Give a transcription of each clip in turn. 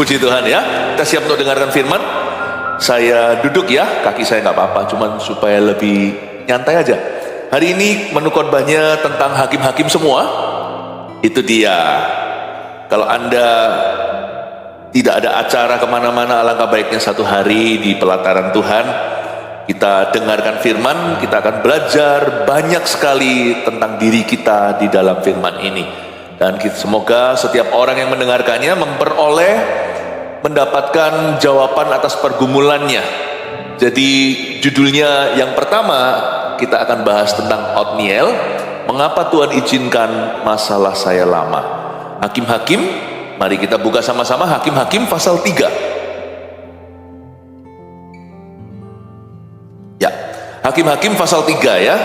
Puji Tuhan ya. Kita siap untuk dengarkan firman. Saya duduk ya, kaki saya nggak apa-apa, cuman supaya lebih nyantai aja. Hari ini menu khotbahnya tentang hakim-hakim semua. Itu dia. Kalau Anda tidak ada acara kemana-mana, alangkah baiknya satu hari di pelataran Tuhan. Kita dengarkan firman, kita akan belajar banyak sekali tentang diri kita di dalam firman ini. Dan semoga setiap orang yang mendengarkannya mendapatkan jawaban atas pergumulannya. Jadi judulnya yang pertama kita akan bahas tentang Otniel. Mengapa Tuhan izinkan masalah saya lama? Hakim-hakim, mari kita buka sama-sama Hakim-hakim pasal 3. Ya, Hakim-hakim pasal 3 ya.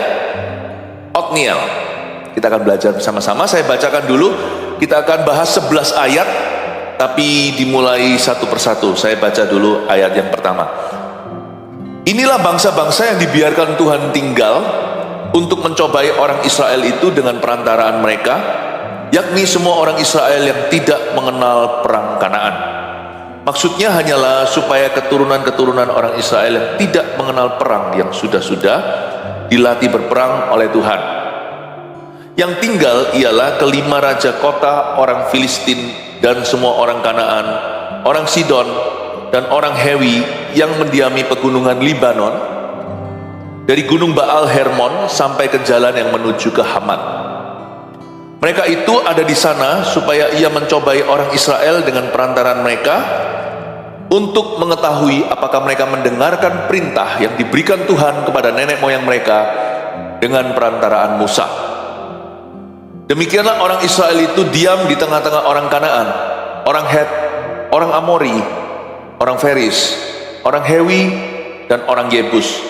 Otniel. Kita akan belajar bersama-sama. Saya bacakan dulu. Kita akan bahas 11 ayat, tapi dimulai satu persatu. Saya baca dulu ayat yang pertama. Inilah bangsa-bangsa yang dibiarkan Tuhan tinggal untuk mencobai orang Israel itu dengan perantaraan mereka, yakni semua orang Israel yang tidak mengenal perang Kanaan. Maksudnya hanyalah supaya keturunan-keturunan orang Israel yang tidak mengenal perang yang sudah-sudah dilatih berperang oleh Tuhan. Yang tinggal ialah kelima raja kota orang Filistin dan semua orang Kanaan, orang Sidon dan orang Hewi yang mendiami pegunungan Libanon, dari gunung Baal Hermon sampai ke jalan yang menuju ke Hamat. Mereka itu ada di sana supaya ia mencobai orang Israel dengan perantaran mereka, untuk mengetahui apakah mereka mendengarkan perintah yang diberikan Tuhan kepada nenek moyang mereka dengan perantaraan Musa. Demikianlah orang Israel itu diam di tengah-tengah orang Kanaan, orang Het, orang Amori, orang Feris, orang Hewi, dan orang Yebus.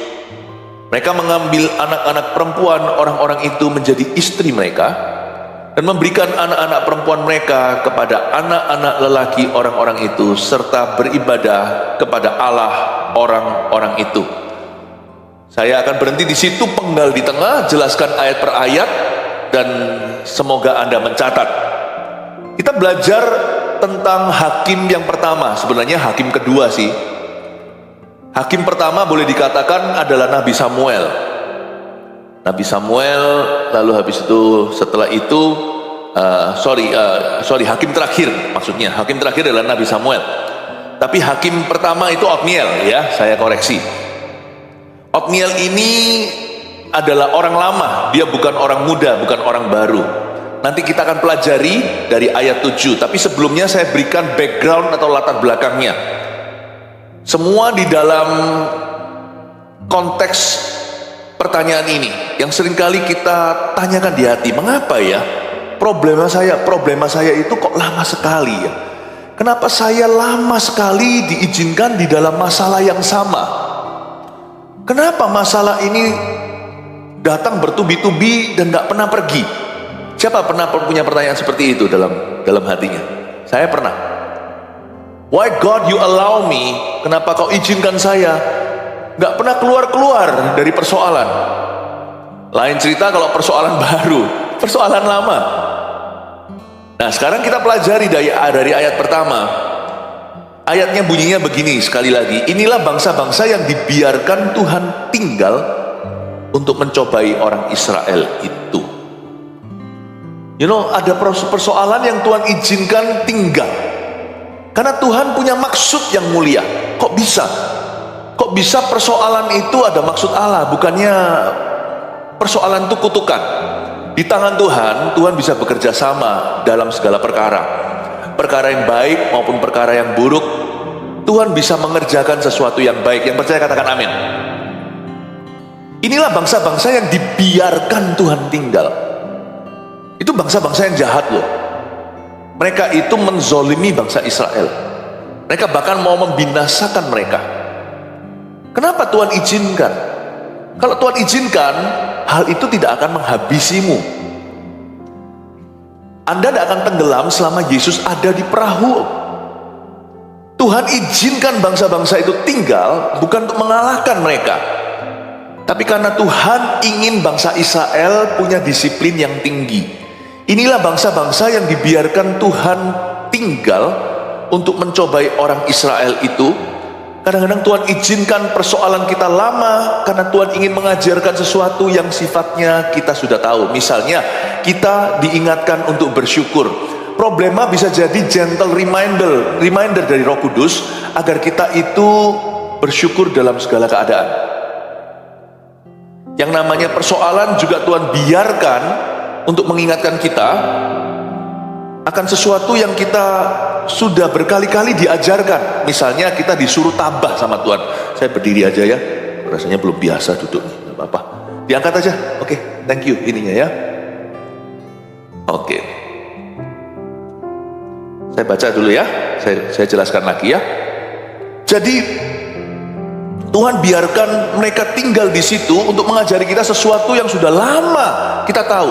Mereka mengambil anak-anak perempuan orang-orang itu menjadi istri mereka, dan memberikan anak-anak perempuan mereka kepada anak-anak lelaki orang-orang itu, serta beribadah kepada Allah orang-orang itu. Saya akan berhenti di situ, penggal di tengah, jelaskan ayat per ayat, dan semoga Anda mencatat. Kita belajar tentang hakim yang pertama, sebenarnya hakim kedua sih. Hakim pertama boleh dikatakan adalah Nabi Samuel. Nabi Samuel, lalu habis itu setelah itu hakim terakhir, maksudnya hakim terakhir adalah Nabi Samuel. Tapi hakim pertama itu Otniel ya, saya koreksi. Otniel ini adalah orang lama, dia bukan orang muda, bukan orang baru. Nanti kita akan pelajari dari ayat 7, tapi sebelumnya saya berikan background atau latar belakangnya. Semua di dalam konteks pertanyaan ini yang seringkali kita tanyakan di hati, mengapa ya problema saya itu kok lama sekali ya? Kenapa saya lama sekali diizinkan di dalam masalah yang sama? Kenapa masalah ini datang bertubi-tubi dan gak pernah pergi? Siapa pernah punya pertanyaan seperti itu dalam hatinya? Saya pernah. Why God you allow me? Kenapa kau izinkan saya gak pernah keluar dari persoalan? Lain cerita kalau persoalan baru, persoalan lama. Nah sekarang kita pelajari dari ayat pertama. Ayatnya bunyinya begini, sekali lagi. Inilah bangsa-bangsa yang dibiarkan Tuhan tinggal untuk mencobai orang Israel itu. Ada persoalan yang Tuhan izinkan tinggal, karena Tuhan punya maksud yang mulia. Kok bisa persoalan itu ada maksud Allah, bukannya persoalan itu kutukan. Di tangan Tuhan bisa bekerja sama dalam segala perkara yang baik maupun perkara yang buruk. Tuhan bisa mengerjakan sesuatu yang baik. Yang percaya katakan amin. Inilah bangsa-bangsa yang dibiarkan Tuhan tinggal. Itu bangsa-bangsa yang jahat loh. Mereka itu menzolimi bangsa Israel. Mereka bahkan mau membinasakan mereka. Kenapa Tuhan izinkan? Kalau Tuhan izinkan, hal itu tidak akan menghabisimu. Anda tidak akan tenggelam selama Yesus ada di perahu. Tuhan izinkan bangsa-bangsa itu tinggal bukan untuk mengalahkan mereka, tapi karena Tuhan ingin bangsa Israel punya disiplin yang tinggi. Inilah bangsa-bangsa yang dibiarkan Tuhan tinggal untuk mencobai orang Israel itu, kadang-kadang Tuhan izinkan persoalan kita lama karena Tuhan ingin mengajarkan sesuatu yang sifatnya kita sudah tahu. Misalnya, kita diingatkan untuk bersyukur. Problema bisa jadi gentle reminder dari Roh Kudus agar kita itu bersyukur dalam segala keadaan. Yang namanya persoalan juga Tuhan biarkan untuk mengingatkan kita akan sesuatu yang kita sudah berkali-kali diajarkan. Misalnya kita disuruh tabah sama Tuhan. Saya berdiri aja ya, rasanya belum biasa duduk nih, gak apa-apa. Diangkat aja, oke, thank you ininya ya. Oke. Saya baca dulu ya, saya jelaskan lagi ya. Jadi Tuhan biarkan mereka tinggal di situ untuk mengajari kita sesuatu yang sudah lama kita tahu.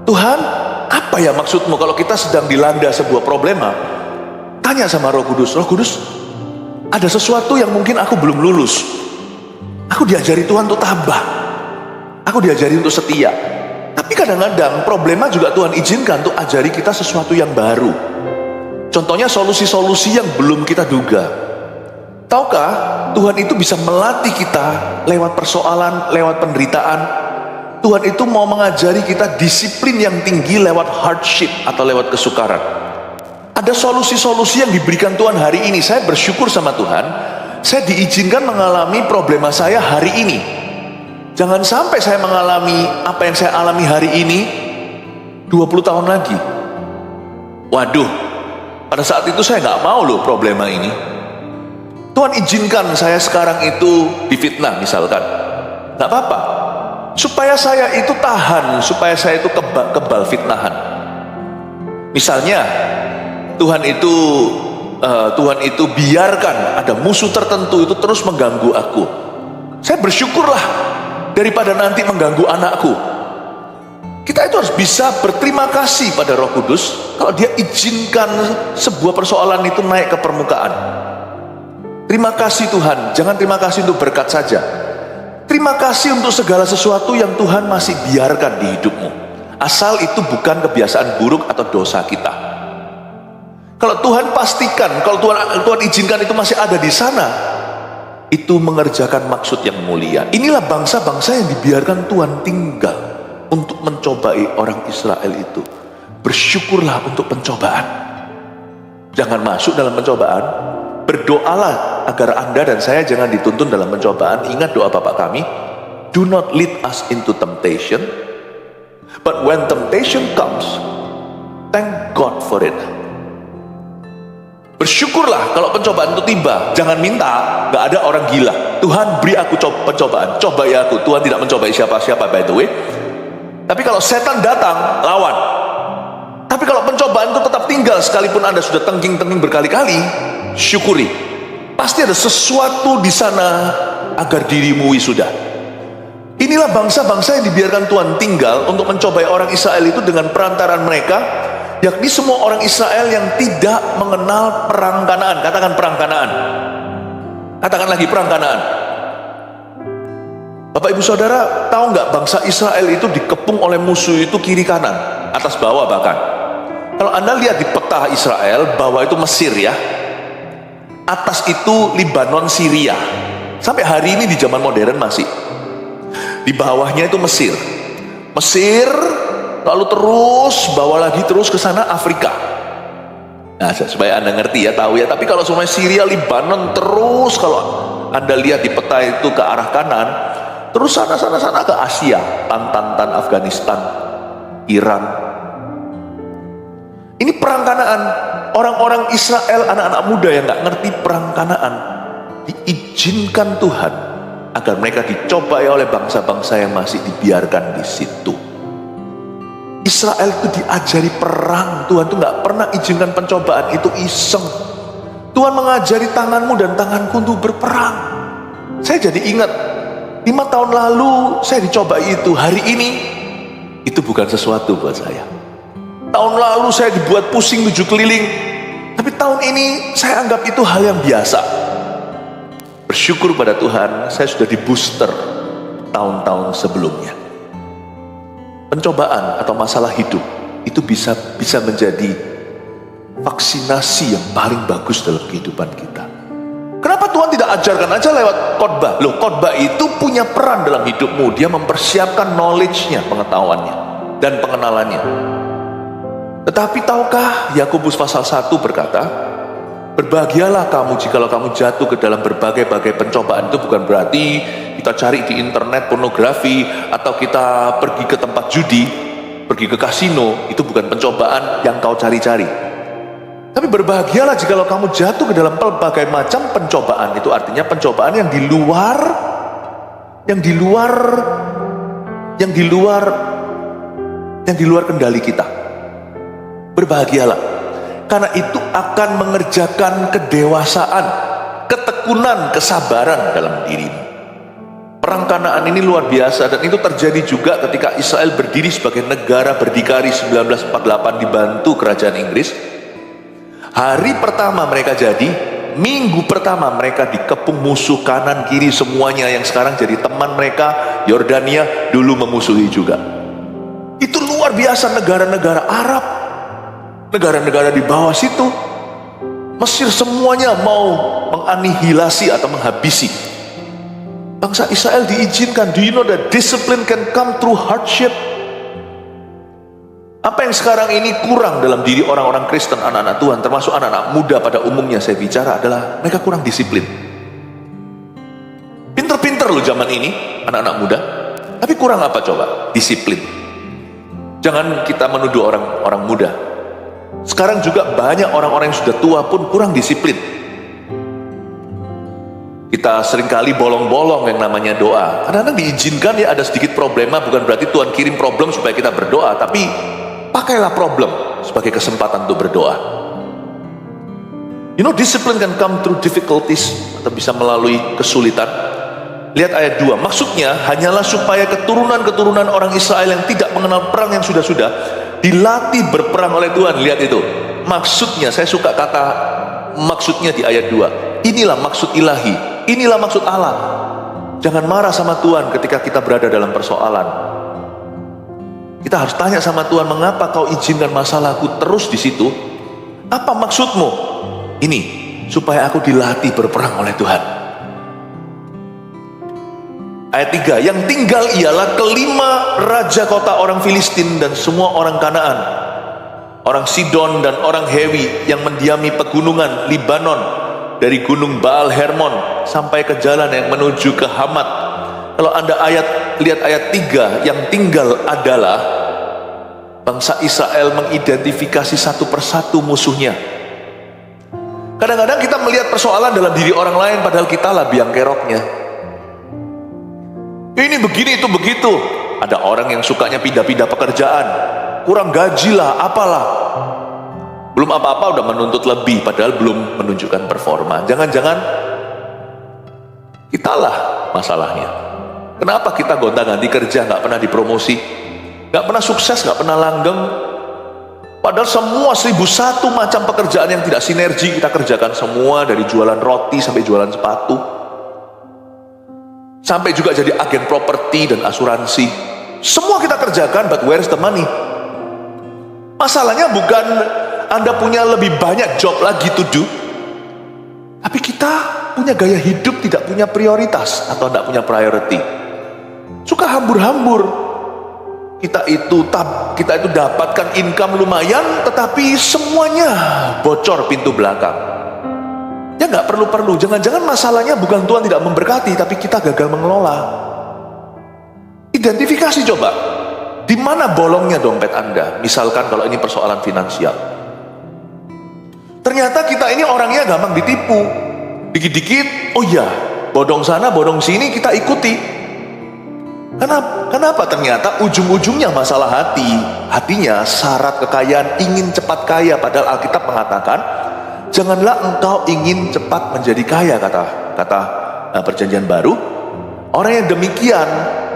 Tuhan, apa ya maksudmu kalau kita sedang dilanda sebuah problema? Tanya sama Roh Kudus, Roh Kudus, ada sesuatu yang mungkin aku belum lulus. Aku diajari Tuhan untuk tabah. Aku diajari untuk setia. Tapi kadang-kadang problema juga Tuhan izinkan untuk ajari kita sesuatu yang baru. Contohnya solusi-solusi yang belum kita duga. Tahukah Tuhan itu bisa melatih kita lewat persoalan, lewat penderitaan. Tuhan itu mau mengajari kita disiplin yang tinggi lewat hardship atau lewat kesukaran. Ada solusi-solusi yang diberikan Tuhan hari ini. Saya bersyukur sama Tuhan, saya diizinkan mengalami problema saya hari ini. Jangan sampai saya mengalami apa yang saya alami hari ini 20 tahun lagi. Waduh, pada saat itu saya nggak mau loh problema ini. Tuhan izinkan saya sekarang itu difitnah misalkan, nggak apa-apa, supaya saya itu tahan, supaya saya itu kebal fitnahan. Misalnya Tuhan itu biarkan ada musuh tertentu itu terus mengganggu aku. Saya bersyukurlah daripada nanti mengganggu anakku. Kita itu harus bisa berterima kasih pada Roh Kudus kalau dia izinkan sebuah persoalan itu naik ke permukaan. Terima kasih Tuhan, jangan terima kasih untuk berkat saja. Terima kasih untuk segala sesuatu yang Tuhan masih biarkan di hidupmu. Asal itu bukan kebiasaan buruk atau dosa kita. Kalau Tuhan pastikan, kalau Tuhan izinkan itu masih ada di sana, itu mengerjakan maksud yang mulia. Inilah bangsa-bangsa yang dibiarkan Tuhan tinggal untuk mencobai orang Israel itu. Bersyukurlah untuk pencobaan. Jangan masuk dalam pencobaan. Berdoalah agar Anda dan saya jangan dituntun dalam pencobaan. Ingat doa Bapa kami, do not lead us into temptation, but when temptation comes, thank God for it. Bersyukurlah kalau pencobaan itu tiba. Jangan minta, gak ada orang gila. Tuhan beri aku pencobaan, cobai aku. Tuhan tidak mencobai siapa-siapa by the way. Tapi kalau setan datang, lawan. Tapi kalau pencobaan itu tetap tinggal, sekalipun Anda sudah tengking-tengking berkali-kali, syukuri. Pasti ada sesuatu di sana agar dirimu wisuda. Inilah bangsa-bangsa yang dibiarkan Tuhan tinggal untuk mencobai orang Israel itu dengan perantaran mereka, yakni semua orang Israel yang tidak mengenal perang Kanaan. Katakan perang Kanaan. Katakan lagi perang Kanaan. Bapak ibu saudara, tahu nggak bangsa Israel itu dikepung oleh musuh itu kiri kanan, atas bawah bahkan. Kalau Anda lihat di peta Israel, bawah itu Mesir ya, atas itu Libanon, Syria. Sampai hari ini di zaman modern masih. Di bawahnya itu Mesir. Mesir, lalu terus bawah lagi terus ke sana Afrika. Nah, supaya Anda ngerti ya, tahu ya. Tapi kalau semuanya Syria, Libanon, terus kalau Anda lihat di peta itu ke arah kanan, terus sana ke Asia, Tantan, Afghanistan, Iran. Ini perang Kanaan. Orang-orang Israel, anak-anak muda yang gak ngerti perang Kanaan, diizinkan Tuhan agar mereka dicobai oleh bangsa-bangsa yang masih dibiarkan di situ. Israel itu diajari perang. Tuhan itu gak pernah izinkan pencobaan itu iseng. Tuhan mengajari tanganmu dan tanganku untuk berperang. Saya jadi ingat 5 tahun lalu saya dicoba itu. Hari ini itu bukan sesuatu buat saya. Tahun lalu saya dibuat pusing 7 keliling, tapi tahun ini saya anggap itu hal yang biasa. Bersyukur pada Tuhan, saya sudah di booster tahun-tahun sebelumnya. Pencobaan atau masalah hidup itu bisa menjadi vaksinasi yang paling bagus dalam kehidupan kita. Kenapa Tuhan tidak ajarkan aja lewat khotbah? Loh, khotbah itu punya peran dalam hidupmu. Dia mempersiapkan knowledge-nya, pengetahuannya dan pengenalannya. Tetapi tahukah Yakobus pasal 1 berkata, berbahagialah kamu jikalau kamu jatuh ke dalam berbagai-bagai pencobaan. Itu bukan berarti kita cari di internet pornografi atau kita pergi ke tempat judi, pergi ke kasino. Itu bukan pencobaan yang kau cari-cari. Tapi berbahagialah jikalau kamu jatuh ke dalam berbagai macam pencobaan. Itu artinya pencobaan yang di luar kendali kita. Berbahagialah, karena itu akan mengerjakan kedewasaan, ketekunan, kesabaran dalam dirimu. Perang Kanaan ini luar biasa, dan itu terjadi juga ketika Israel berdiri sebagai negara berdikari 1948 dibantu kerajaan Inggris. Hari pertama mereka jadi, minggu pertama mereka dikepung musuh kanan kiri semuanya yang sekarang jadi teman mereka. Yordania dulu memusuhi juga. Itu luar biasa, negara-negara Arab, negara-negara di bawah situ, Mesir semuanya mau menganihilasi atau menghabisi. Bangsa Israel diizinkan. Do you know that discipline can come through hardship? Apa yang sekarang ini kurang dalam diri orang-orang Kristen, anak-anak Tuhan, termasuk anak-anak muda pada umumnya saya bicara, adalah mereka kurang disiplin. Pinter-pinter loh zaman ini, anak-anak muda, tapi kurang apa coba? Disiplin. Jangan kita menuduh orang-orang muda. Sekarang juga banyak orang-orang yang sudah tua pun kurang disiplin. Kita seringkali bolong-bolong yang namanya doa. Kadang-kadang diizinkan ya ada sedikit problema, bukan berarti Tuhan kirim problem supaya kita berdoa, tapi pakailah problem sebagai kesempatan untuk berdoa. You know, discipline can come through difficulties, atau bisa melalui kesulitan. Lihat ayat 2, maksudnya hanyalah supaya keturunan-keturunan orang Israel yang tidak mengenal perang yang sudah-sudah dilatih berperang oleh Tuhan. Lihat itu, maksudnya, saya suka kata maksudnya di ayat 2. Inilah maksud ilahi, inilah maksud Allah. Jangan marah sama Tuhan ketika kita berada dalam persoalan. Kita harus tanya sama Tuhan, mengapa kau izinkan masalahku terus di situ? Apa maksudmu? Ini, supaya aku dilatih berperang oleh Tuhan. Ayat 3, yang tinggal ialah kelima raja kota orang Filistin dan semua orang Kanaan, orang Sidon dan orang Hewi yang mendiami pegunungan Libanon, dari gunung Baal Hermon sampai ke jalan yang menuju ke Hamat. Kalau Anda lihat ayat 3, yang tinggal adalah bangsa Israel mengidentifikasi satu persatu musuhnya. Kadang-kadang kita melihat persoalan dalam diri orang lain, padahal kita lah biang keroknya. Ini begini, itu begitu. Ada orang yang sukanya pindah-pindah pekerjaan, kurang gaji lah, apalah. Belum apa-apa udah menuntut lebih, padahal belum menunjukkan performa. Jangan-jangan kitalah masalahnya. Kenapa kita gonta-ganti kerja, nggak pernah dipromosi, nggak pernah sukses, nggak pernah langgeng? Padahal semua 1001 macam pekerjaan yang tidak sinergi kita kerjakan semua, dari jualan roti sampai jualan sepatu, sampai juga jadi agen properti dan asuransi. Semua kita kerjakan, but where's the money? Masalahnya bukan Anda punya lebih banyak job lagi to do, tapi kita punya gaya hidup tidak punya prioritas atau tidak punya priority. Suka hambur-hambur. Kita itu dapatkan income lumayan, tetapi semuanya bocor pintu belakang. Ya nggak perlu-perlu. Jangan-jangan masalahnya bukan Tuhan tidak memberkati, tapi kita gagal mengelola. Identifikasi coba, di mana bolongnya dompet Anda? Misalkan kalau ini persoalan finansial. Ternyata kita ini orangnya gampang ditipu. Dikit-dikit, oh iya, bodong sana, bodong sini kita ikuti. Kenapa? Ternyata ujung-ujungnya masalah hati. Hatinya syarat kekayaan, ingin cepat kaya. Padahal Alkitab mengatakan, janganlah engkau ingin cepat menjadi kaya, kata perjanjian baru. Orang yang demikian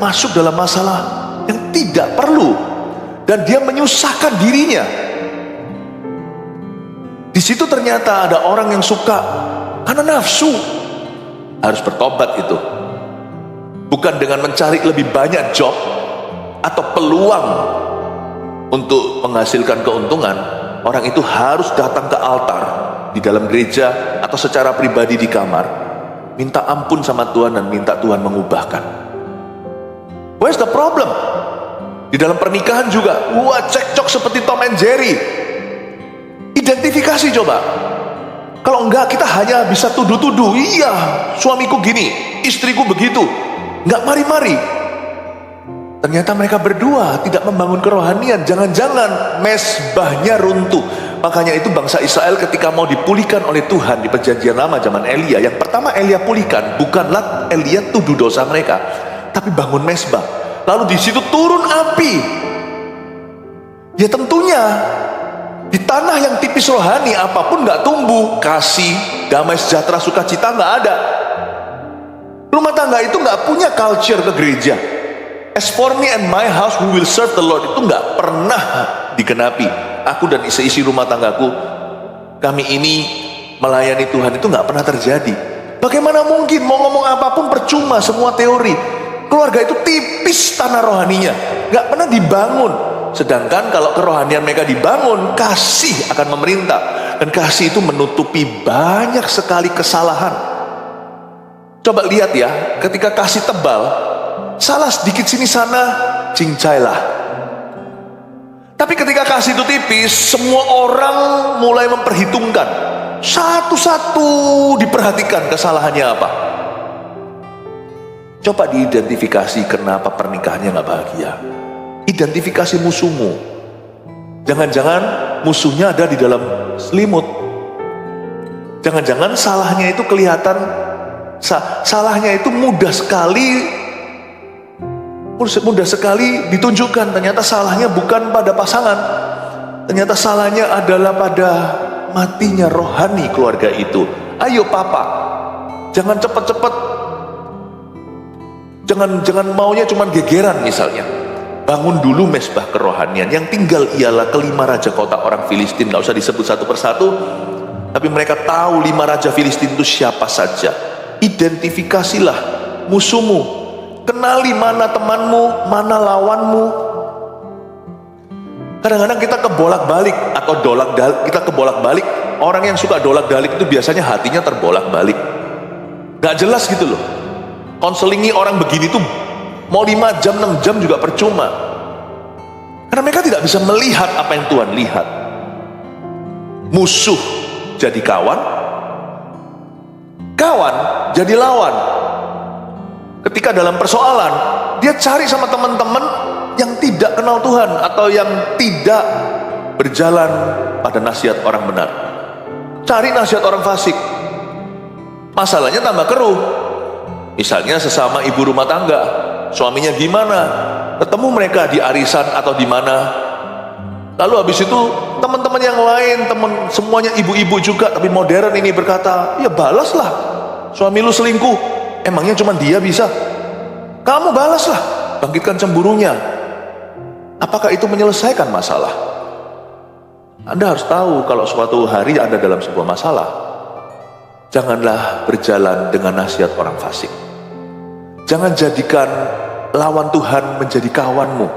masuk dalam masalah yang tidak perlu, dan dia menyusahkan dirinya. Di situ ternyata ada orang yang suka karena nafsu. Harus bertobat itu. Bukan dengan mencari lebih banyak job atau peluang untuk menghasilkan keuntungan, orang itu harus datang ke altar di dalam gereja atau secara pribadi di kamar, minta ampun sama Tuhan dan minta Tuhan mengubahkan. Where's the problem? Di dalam pernikahan juga, cekcok seperti Tom and Jerry. Identifikasi coba. Kalau enggak, kita hanya bisa tuduh-tuduh. Iya, suamiku gini, istriku begitu. Enggak mari-mari. Ternyata mereka berdua tidak membangun kerohanian. Jangan-jangan mesbahnya runtuh. Makanya itu bangsa Israel ketika mau dipulihkan oleh Tuhan di perjanjian lama zaman Elia, yang pertama Elia pulihkan bukanlah Elia tuduh dosa mereka, tapi bangun mesbah. Lalu di situ turun api. Ya tentunya di tanah yang tipis rohani, apapun nggak tumbuh. Kasih, damai, sejahtera, sukacita nggak ada. Rumah tangga itu nggak punya culture ke gereja. As for me and my house we will serve the Lord, itu nggak pernah digenapi. Aku dan isi rumah tanggaku, kami ini melayani Tuhan, itu nggak pernah terjadi. Bagaimana mungkin? Mau ngomong apapun percuma, semua teori. Keluarga itu tipis tanah rohaninya, nggak pernah dibangun. Sedangkan kalau kerohanian mereka dibangun, kasih akan memerintah. Dan kasih itu menutupi banyak sekali kesalahan. Coba lihat ya, ketika kasih tebal, salah sedikit sini sana, cincailah. Tapi ketika kasih itu tipis, semua orang mulai memperhitungkan. Satu-satu diperhatikan kesalahannya apa. Coba diidentifikasi kenapa pernikahannya nggak bahagia. Identifikasi musuhmu. Jangan-jangan musuhnya ada di dalam selimut. Jangan-jangan salahnya itu kelihatan, salahnya itu mudah sekali ditunjukkan. Ternyata salahnya bukan pada pasangan, ternyata salahnya adalah pada matinya rohani keluarga itu. Ayo papa, jangan cepat-cepat, jangan maunya cuman gegeran misalnya. Bangun dulu mesbah kerohanian. Yang tinggal ialah kelima raja kota orang Filistin. Gak usah disebut satu persatu, tapi mereka tahu 5 raja Filistin itu siapa saja. Identifikasilah musuhmu. Kenali mana temanmu, mana lawanmu. Kadang-kadang kita kebolak-balik atau kita kebolak-balik. Orang yang suka dolak-dalik itu biasanya hatinya terbolak-balik. Gak jelas gitu loh. Konselingi orang begini tuh mau 5 jam, 6 jam juga percuma. Karena mereka tidak bisa melihat apa yang Tuhan lihat. Musuh jadi kawan, kawan jadi lawan. Ketika dalam persoalan, dia cari sama teman-teman yang tidak kenal Tuhan atau yang tidak berjalan pada nasihat orang benar. Cari nasihat orang fasik. Masalahnya tambah keruh. Misalnya sesama ibu rumah tangga, suaminya gimana? Ketemu mereka di arisan atau di mana. Lalu habis itu teman-teman yang lain, semuanya ibu-ibu juga tapi modern ini berkata, ya balaslah. Suami lu selingkuh, emangnya cuma dia bisa? Kamu balaslah, bangkitkan cemburunya. Apakah itu menyelesaikan masalah? Anda harus tahu kalau suatu hari Anda dalam sebuah masalah, janganlah berjalan dengan nasihat orang fasik. Jangan jadikan lawan Tuhan menjadi kawanmu.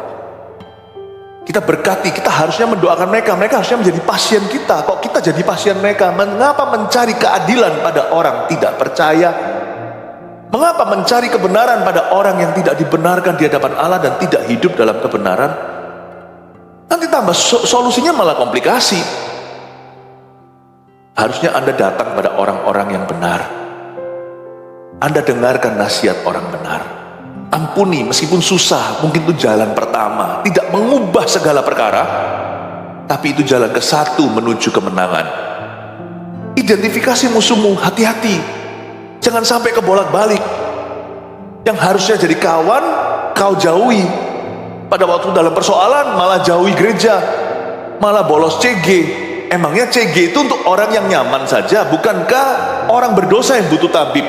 Kita berkati, kita harusnya mendoakan mereka. Mereka harusnya menjadi pasien kita. Kok kita jadi pasien mereka? Mengapa mencari keadilan pada orang tidak percaya? Mengapa mencari kebenaran pada orang yang tidak dibenarkan di hadapan Allah dan tidak hidup dalam kebenaran? Nanti tambah solusinya malah komplikasi. Harusnya Anda datang pada orang-orang yang benar. Anda dengarkan nasihat orang benar. Ampuni meskipun susah, mungkin itu jalan pertama, tidak mengubah segala perkara, tapi itu jalan ke satu menuju kemenangan. Identifikasi musuhmu, hati-hati, jangan sampai kebolak-balik. Yang harusnya jadi kawan, kau jauhi. Pada waktu dalam persoalan malah jauhi gereja, malah bolos CG. Emangnya CG itu untuk orang yang nyaman saja? Bukankah orang berdosa yang butuh tabib?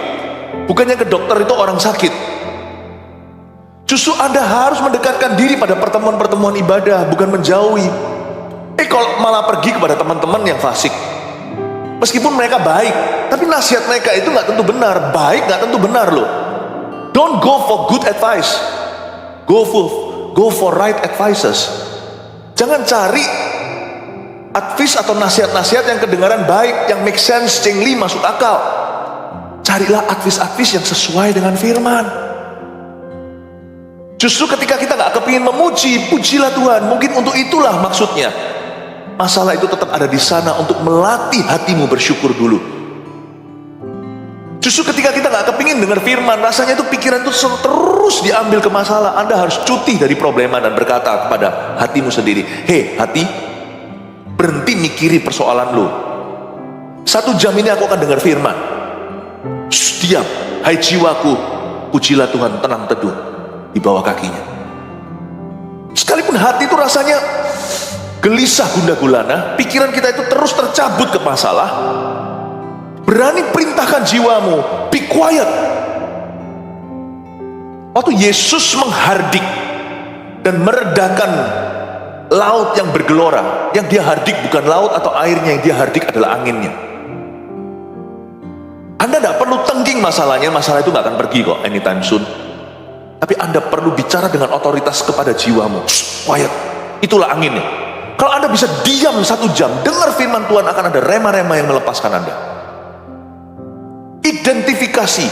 Bukannya ke dokter itu orang sakit? Justru Anda harus mendekatkan diri pada pertemuan-pertemuan ibadah, bukan menjauhi. Kalau malah pergi kepada teman-teman yang fasik, meskipun mereka baik, tapi nasihat mereka itu nggak tentu benar. Baik nggak tentu benar loh. Don't go for good advice, go for right advices. Jangan cari advice atau nasihat-nasihat yang kedengaran baik, yang make sense, cengli, masuk akal. Carilah advice-advice yang sesuai dengan firman. Justru ketika kita gak kepingin memuji, pujilah Tuhan. Mungkin untuk itulah maksudnya. Masalah itu tetap ada di sana untuk melatih hatimu bersyukur dulu. Justru ketika kita gak kepingin dengar firman, rasanya itu pikiran itu terus diambil ke masalah. Anda harus cuti dari problema dan berkata kepada hatimu sendiri, hei hati, berhenti mikiri persoalan lu. 1 jam ini aku akan dengar firman. Diam, hai jiwaku, pujilah Tuhan, tenang teduh di bawah kakinya. Sekalipun hati itu rasanya gelisah gundah gulana, pikiran kita itu terus tercabut ke masalah, berani perintahkan jiwamu, be quiet. Waktu Yesus menghardik dan meredakan laut yang bergelora, yang dia hardik bukan laut atau airnya, yang dia hardik adalah anginnya. Anda tidak perlu tengging masalahnya, masalah itu gak akan pergi kok anytime soon. Tapi Anda perlu bicara dengan otoritas kepada jiwamu. Quiet, itulah anginnya. Kalau Anda bisa diam 1 jam, dengar firman Tuhan, akan ada rema-rema yang melepaskan Anda. Identifikasi,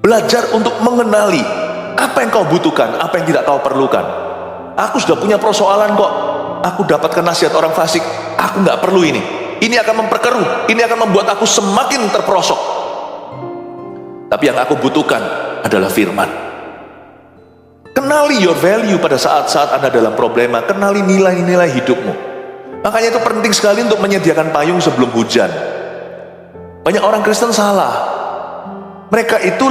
belajar untuk mengenali apa yang kau butuhkan, apa yang tidak kau perlukan. Aku sudah punya persoalan kok, aku dapatkan nasihat orang fasik, aku gak perlu ini. Ini akan memperkeruh, ini akan membuat aku semakin terperosok. Tapi yang aku butuhkan adalah firman. Kenali your value pada saat-saat Anda dalam problema. Kenali nilai-nilai hidupmu. Makanya itu penting sekali untuk menyediakan payung sebelum hujan. Banyak orang Kristen salah. Mereka itu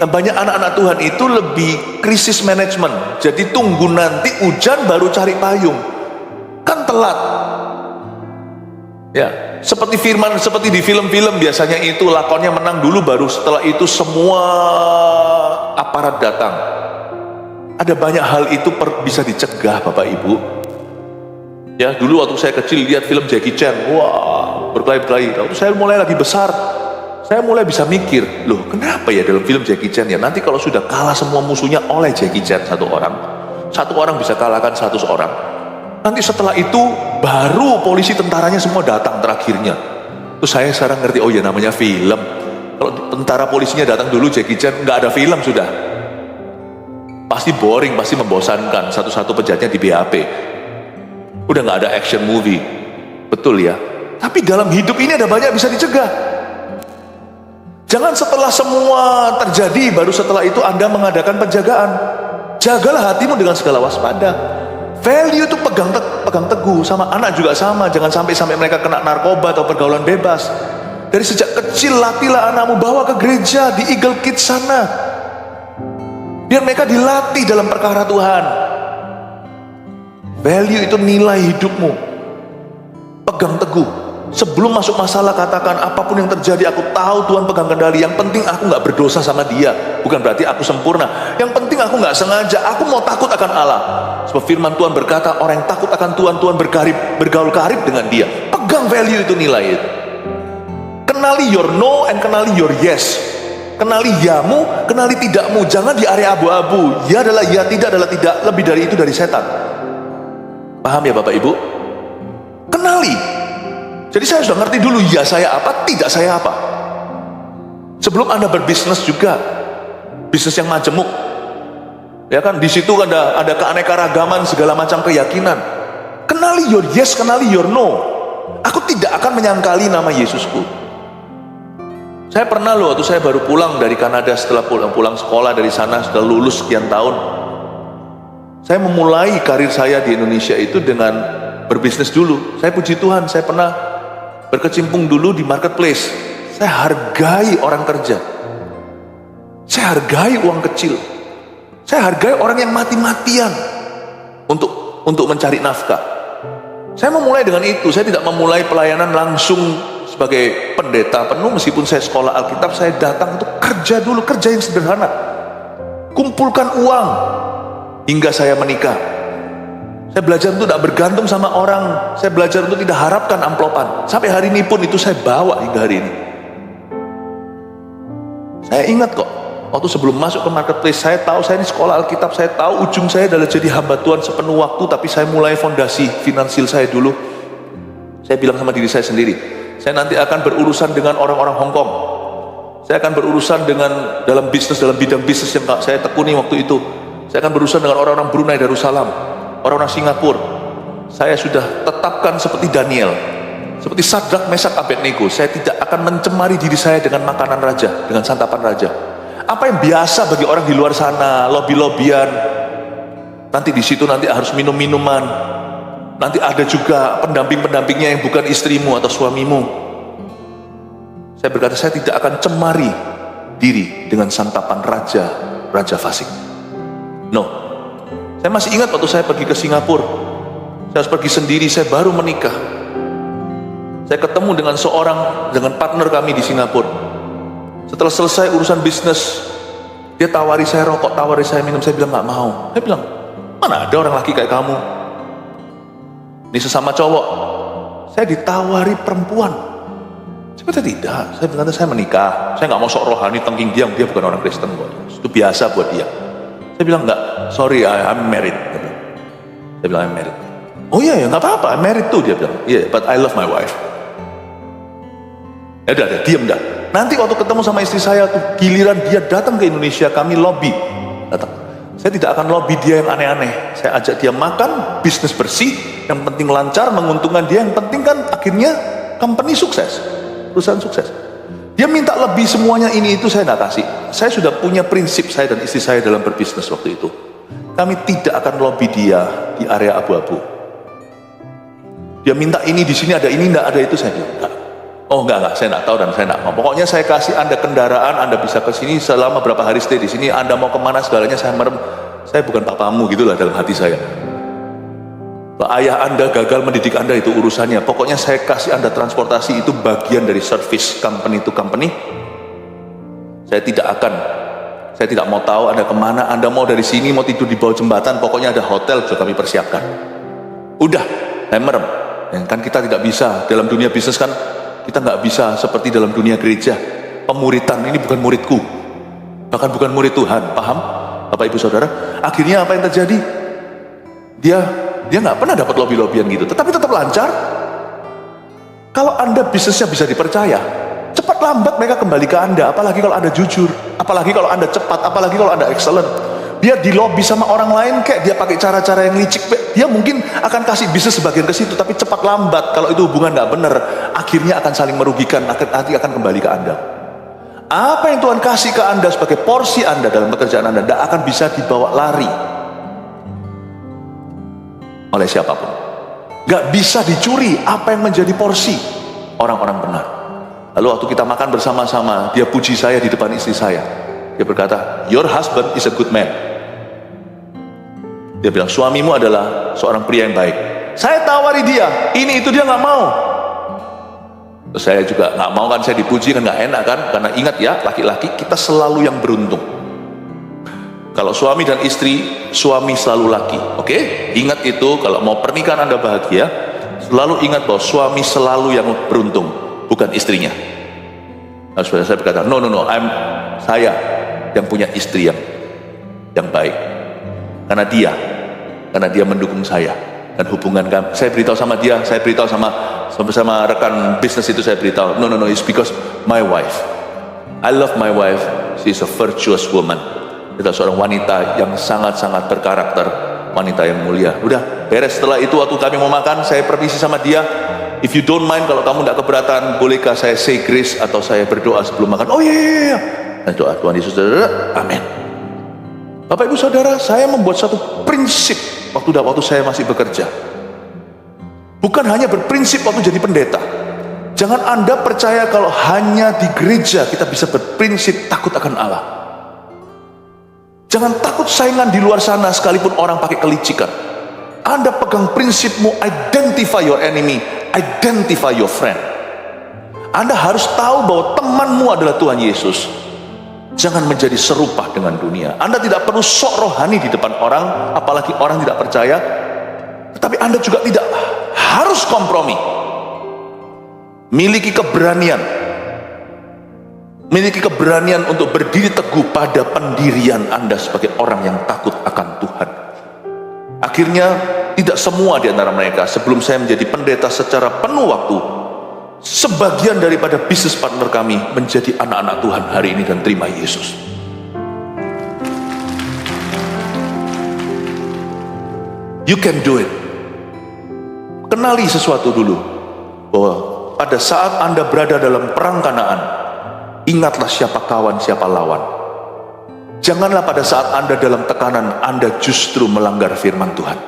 banyak anak-anak Tuhan itu lebih krisis manajemen. Jadi tunggu nanti hujan baru cari payung. Kan telat. Ya, seperti di film-film biasanya itu lakonnya menang dulu, baru setelah itu semua aparat datang. Ada banyak hal itu bisa dicegah, Bapak Ibu. Ya, dulu waktu saya kecil lihat film Jackie Chan, wah, berkelahi-kelahi. Waktu saya mulai lagi besar, saya mulai bisa mikir, loh kenapa ya dalam film Jackie Chan ya, nanti kalau sudah kalah semua musuhnya oleh Jackie Chan satu orang bisa kalahkan 100 orang. Nanti setelah itu baru polisi tentaranya semua datang terakhirnya. Terus saya sekarang ngerti, oh ya namanya film. Kalau tentara polisinya datang dulu Jackie Chan, nggak ada film sudah. Pasti boring, pasti membosankan. Satu-satu penjahatnya di BAP. Udah nggak ada action movie. Betul ya. Tapi dalam hidup ini ada banyak bisa dicegah. Jangan setelah semua terjadi, baru setelah itu Anda mengadakan penjagaan. Jagalah hatimu dengan segala waspada. Value itu pegang teguh, sama anak juga sama. Jangan sampai mereka kena narkoba atau pergaulan bebas. Dari sejak kecil latihlah anakmu, bawa ke gereja di Eagle Kids sana. Biar mereka dilatih dalam perkara Tuhan. Value itu nilai hidupmu. Pegang teguh. Sebelum masuk masalah katakan, apapun yang terjadi aku tahu Tuhan pegang kendali. Yang penting aku gak berdosa sama dia. Bukan berarti aku sempurna. Yang penting aku gak sengaja. Aku mau takut akan Allah. Sebab firman Tuhan berkata, orang yang takut akan Tuhan, Tuhan bergaul karib dengan dia. Pegang value itu, nilai itu. Kenali your no and kenali your yes. Kenali yamu, kenali tidakmu. Jangan di area abu-abu. Ya adalah ya, tidak adalah tidak. Lebih dari itu dari setan. Paham ya Bapak Ibu? Kenali. Jadi saya sudah ngerti dulu, ya saya apa, tidak saya apa. Sebelum Anda berbisnis juga, bisnis yang majemuk, ya kan, di situ ada keanekaragaman segala macam keyakinan. Kenali your yes, kenali your no. Aku tidak akan menyangkali nama Yesusku. Saya pernah loh, waktu saya baru pulang dari Kanada, setelah pulang sekolah dari sana, sudah lulus sekian tahun, saya memulai karir saya di Indonesia itu dengan berbisnis dulu. Saya puji Tuhan, saya pernah berkecimpung dulu di marketplace. Saya hargai orang kerja. Saya hargai uang kecil. Saya hargai orang yang mati-matian untuk mencari nafkah. Saya memulai dengan itu. Saya tidak memulai pelayanan langsung sebagai pendeta penuh, meskipun saya sekolah Alkitab. Saya datang untuk kerja dulu, kerja yang sederhana. Kumpulkan uang hingga saya menikah. Saya belajar untuk tidak bergantung sama orang. Saya belajar untuk tidak harapkan amplopan. Sampai hari ini pun itu saya bawa hingga hari ini. Saya ingat kok, Waktu sebelum masuk ke marketplace, saya tahu saya ini sekolah Alkitab, saya tahu ujung saya adalah jadi hamba Tuhan sepenuh waktu, tapi saya mulai fondasi finansial saya dulu. Saya bilang sama diri saya sendiri, saya nanti akan berurusan dengan orang-orang Hong Kong. Saya akan berurusan dengan dalam bidang bisnis yang saya tekuni waktu itu. Saya akan berurusan dengan orang-orang Brunei Darussalam, orang-orang Singapura. Saya sudah tetapkan seperti Daniel, seperti Sadrak, Mesak, Abednego. Saya tidak akan mencemari diri saya dengan makanan raja, dengan santapan raja. Apa yang biasa bagi orang di luar sana, lobby-lobbyan, nanti di situ nanti harus minum minuman, nanti ada juga pendamping-pendampingnya yang bukan istrimu atau suamimu. Saya berkata, saya tidak akan cemari diri dengan santapan raja fasik. No, saya masih ingat waktu saya pergi ke Singapura, saya harus pergi sendiri, saya baru menikah. Saya ketemu dengan partner kami di Singapura. Setelah selesai urusan bisnis, dia tawari saya rokok, tawari saya minum. Saya bilang nggak mau. Saya bilang, mana ada orang laki kayak kamu? Ini sesama cowok. Saya ditawari perempuan. Saya kata tidak. Saya bilang, saya menikah. Saya nggak mau sok rohani tengking diam. Dia bukan orang Kristen kok. Itu biasa buat dia. Saya bilang nggak. Sorry, I'm married. Saya bilang I'm married. Oh iya ya, nggak apa-apa. I'm married too, dia bilang. Yeah, but I love my wife. Ya udah, diam dah. Nanti waktu ketemu sama istri saya tuh, giliran dia datang ke Indonesia, kami lobby. Datang. Saya tidak akan lobby dia yang aneh-aneh. Saya ajak dia makan, bisnis bersih, yang penting lancar, menguntungkan dia, yang penting kan akhirnya company sukses, perusahaan sukses. Dia minta lebih semuanya ini itu, saya nggak kasih. Saya sudah punya prinsip, saya dan istri saya dalam berbisnis waktu itu. Kami tidak akan lobby dia di area abu-abu. Dia minta ini di sini ada ini, nggak ada itu, saya bilang enggak. Oh enggak, saya enggak tahu dan saya enggak mau. Pokoknya saya kasih Anda kendaraan, Anda bisa ke sini selama berapa hari stay di sini, Anda mau kemana segalanya saya merem. Saya bukan papamu gitulah dalam hati saya. Kalau ayah Anda gagal mendidik Anda itu urusannya. Pokoknya saya kasih Anda transportasi, itu bagian dari service company to company. Saya tidak mau tahu Anda kemana, Anda mau dari sini, mau tidur di bawah jembatan, pokoknya ada hotel sudah kami persiapkan. Udah, saya merem. Kan kita tidak bisa dalam dunia bisnis kan. Kita nggak bisa seperti dalam dunia gereja, pemuritan. Ini bukan muridku, bahkan bukan murid Tuhan, paham Bapak Ibu Saudara? Akhirnya apa yang terjadi? Dia nggak pernah dapat lobby-lobbyan gitu, tetapi tetap lancar. Kalau Anda bisnisnya bisa dipercaya, cepat lambat mereka kembali ke Anda. Apalagi kalau Anda jujur, apalagi kalau Anda cepat, apalagi kalau Anda excellent. Dia di lobby sama orang lain, kayak dia pakai cara-cara yang licik, dia mungkin akan kasih bisnis sebagian ke situ, tapi cepat lambat kalau itu hubungan nggak benar, akhirnya akan saling merugikan, nanti akan kembali ke Anda. Apa yang Tuhan kasih ke Anda sebagai porsi Anda dalam pekerjaan Anda, tidak akan bisa dibawa lari oleh siapapun. Nggak bisa dicuri apa yang menjadi porsi orang-orang benar. Lalu waktu kita makan bersama-sama, dia puji saya di depan istri saya. Dia berkata, your husband is a good man. Dia bilang, suamimu adalah seorang pria yang baik. Saya tawari dia, ini itu dia nggak mau. Terus saya juga nggak mau kan, saya dipuji kan nggak enak kan, karena ingat ya, laki-laki kita selalu yang beruntung. Kalau suami dan istri, suami selalu laki, oke? Ingat itu, kalau mau pernikahan Anda bahagia, selalu ingat bahwa suami selalu yang beruntung, bukan istrinya. Nah, saya berkata, no, saya yang punya istri yang baik, karena dia mendukung saya, dan hubungan kami. Saya beritahu sama dia, saya beritahu sama rekan bisnis itu, saya beritahu, no, it's because my wife, I love my wife, she is a virtuous woman. Dia seorang wanita yang sangat-sangat berkarakter, wanita yang mulia. Udah beres. Setelah itu waktu kami mau makan, saya permisi sama dia, if you don't mind, kalau kamu tidak keberatan, bolehkah saya say grace atau saya berdoa sebelum makan? Oh iya. Dan doa Tuhan Yesus, amin. Bapak Ibu Saudara, saya membuat satu prinsip waktu saya masih bekerja. Bukan hanya berprinsip waktu jadi pendeta. Jangan Anda percaya kalau hanya di gereja kita bisa berprinsip takut akan Allah. Jangan takut saingan di luar sana sekalipun orang pakai kelicikan. Anda pegang prinsipmu, identify your enemy, identify your friend. Anda harus tahu bahwa temanmu adalah Tuhan Yesus. Jangan menjadi serupa dengan dunia. Anda tidak perlu sok rohani di depan orang, apalagi orang tidak percaya. Tetapi Anda juga tidak harus kompromi. Miliki keberanian Miliki keberanian untuk berdiri teguh pada pendirian Anda sebagai orang yang takut akan Tuhan. Akhirnya tidak semua di antara mereka, sebelum saya menjadi pendeta secara penuh waktu, sebagian daripada bisnis partner kami menjadi anak-anak Tuhan hari ini dan terima Yesus. You can do it. Kenali sesuatu dulu, bahwa pada saat Anda berada dalam perang Kanaan, ingatlah siapa kawan, siapa lawan. Janganlah pada saat Anda dalam tekanan, Anda justru melanggar firman Tuhan.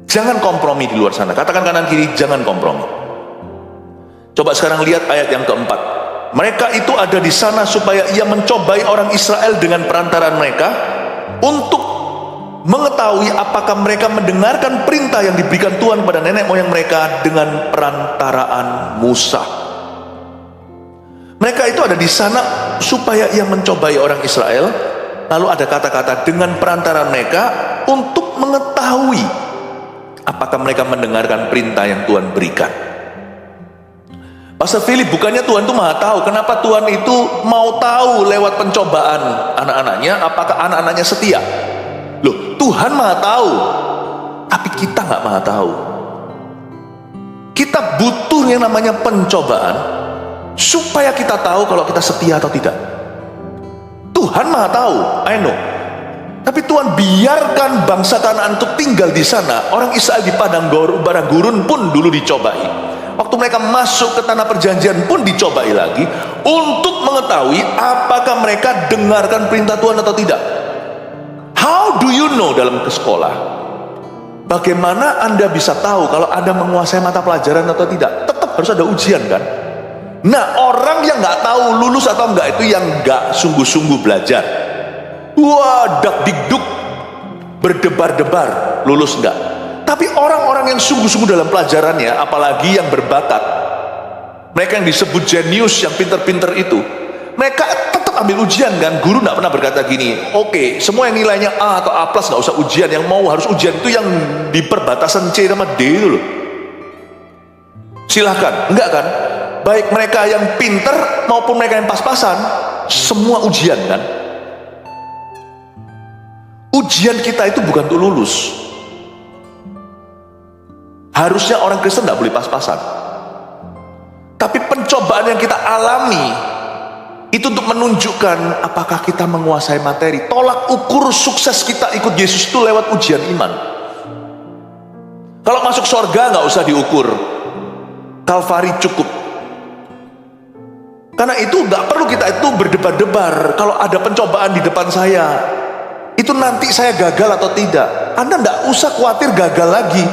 Jangan kompromi di luar sana. Katakan kanan kiri, jangan kompromi. Coba sekarang lihat ayat yang keempat. Mereka itu ada di sana supaya ia mencobai orang Israel dengan perantaraan mereka, untuk mengetahui apakah mereka mendengarkan perintah yang diberikan Tuhan pada nenek moyang mereka dengan perantaraan Musa. Mereka itu ada di sana supaya ia mencobai orang Israel. Lalu ada kata-kata dengan perantaraan mereka, untuk mengetahui apakah mereka mendengarkan perintah yang Tuhan berikan. Pastor Philip, bukannya Tuhan itu maha tahu? Kenapa Tuhan itu mau tahu lewat pencobaan anak-anaknya apakah anak-anaknya setia? Loh, Tuhan maha tahu, tapi kita nggak maha tahu. Kita butuh yang namanya pencobaan supaya kita tahu kalau kita setia atau tidak. Tuhan maha tahu, I know. Tapi Tuhan biarkan bangsa Kanaan untuk tinggal di sana. Orang Israel di padang gurun pun dulu dicobai. Waktu mereka masuk ke tanah perjanjian pun dicobai lagi, untuk mengetahui apakah mereka dengarkan perintah Tuhan atau tidak. How do you know dalam ke sekolah? Bagaimana Anda bisa tahu kalau Anda menguasai mata pelajaran atau tidak? Tetap harus ada ujian kan? Nah, orang yang nggak tahu lulus atau enggak itu yang nggak sungguh-sungguh belajar. Wah, dak-dikduk, berdebar-debar, lulus enggak. Tapi orang-orang yang sungguh-sungguh dalam pelajarannya, apalagi yang berbakat, mereka yang disebut jenius, yang pinter-pinter itu, mereka tetap ambil ujian kan. Guru nggak pernah berkata gini, oke, semua yang nilainya A atau A plus nggak usah ujian, yang mau harus ujian itu yang di perbatasan C sama D itu loh. Silahkan, enggak kan? Baik mereka yang pinter maupun mereka yang pas-pasan, semua ujian kan. Ujian kita itu bukan untuk lulus. Harusnya orang Kristen nggak boleh pas-pasan. Tapi pencobaan yang kita alami itu untuk menunjukkan apakah kita menguasai materi. Tolak ukur sukses kita ikut Yesus itu lewat ujian iman. Kalau masuk surga nggak usah diukur, Kalvari cukup. Karena itu nggak perlu kita itu berdebar-debar. Kalau ada pencobaan di depan saya, itu nanti saya gagal atau tidak. Anda nggak usah khawatir gagal lagi.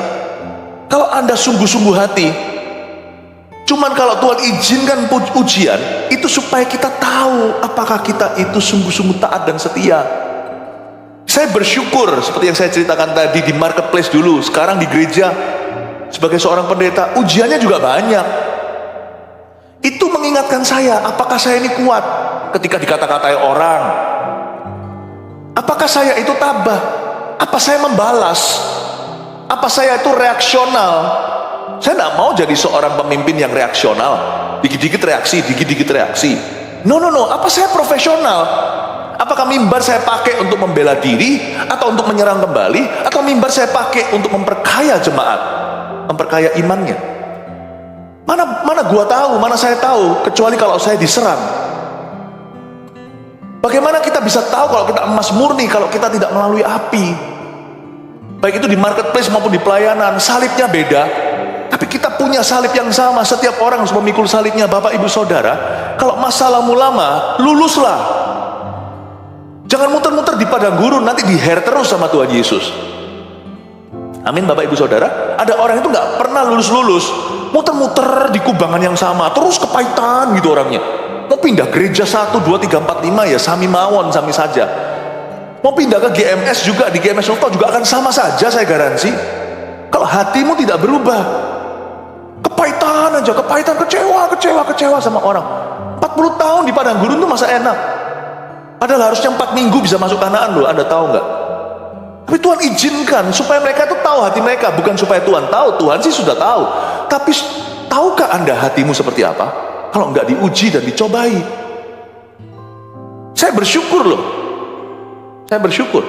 Kalau Anda sungguh-sungguh hati. Cuman kalau Tuhan izinkan ujian, itu supaya kita tahu apakah kita itu sungguh-sungguh taat dan setia. Saya bersyukur seperti yang saya ceritakan tadi di marketplace dulu. Sekarang di gereja sebagai seorang pendeta, ujiannya juga banyak. Itu mengingatkan saya, apakah saya ini kuat ketika dikata-katai orang? Apakah saya itu tabah? Apa saya membalas? Apa saya itu reaksional? Saya tidak mau jadi seorang pemimpin yang reaksional, dikit-dikit reaksi, dikit-dikit reaksi. No. Apa saya profesional? Apakah mimbar saya pakai untuk membela diri, atau untuk menyerang kembali, atau mimbar saya pakai untuk memperkaya jemaat, memperkaya imannya? Mana gua tahu, mana saya tahu, kecuali kalau saya diserang. Bagaimana kita bisa tahu kalau kita emas murni kalau kita tidak melalui api? Baik itu di marketplace maupun di pelayanan, salibnya beda, tapi kita punya salib yang sama. Setiap orang harus memikul salibnya. Bapak ibu saudara, kalau masalahmu lama, luluslah. Jangan muter-muter di padang gurun, nanti diher terus sama Tuhan Yesus. Amin Bapak ibu saudara. Ada orang itu nggak pernah lulus-lulus, muter-muter di kubangan yang sama, terus kepahitan gitu orangnya. Mau pindah gereja 1, 2, 3, 4, 5 ya sami mawon, sami saja. Mau pindah ke GMS juga, di GMS Noto juga akan sama saja, saya garansi. Kalau hatimu tidak berubah, kepahitan aja, kepahitan, kecewa sama orang. 40 tahun di padang gurun itu masa enak. Padahal harusnya 4 minggu bisa masuk Kanaan loh, Anda tahu nggak? Tapi Tuhan izinkan supaya mereka itu tahu hati mereka, bukan supaya Tuhan tahu. Tuhan sih sudah tahu. Tapi tahukah Anda hatimu seperti apa? Kalau nggak diuji dan dicobai. Saya bersyukur loh. Saya bersyukur.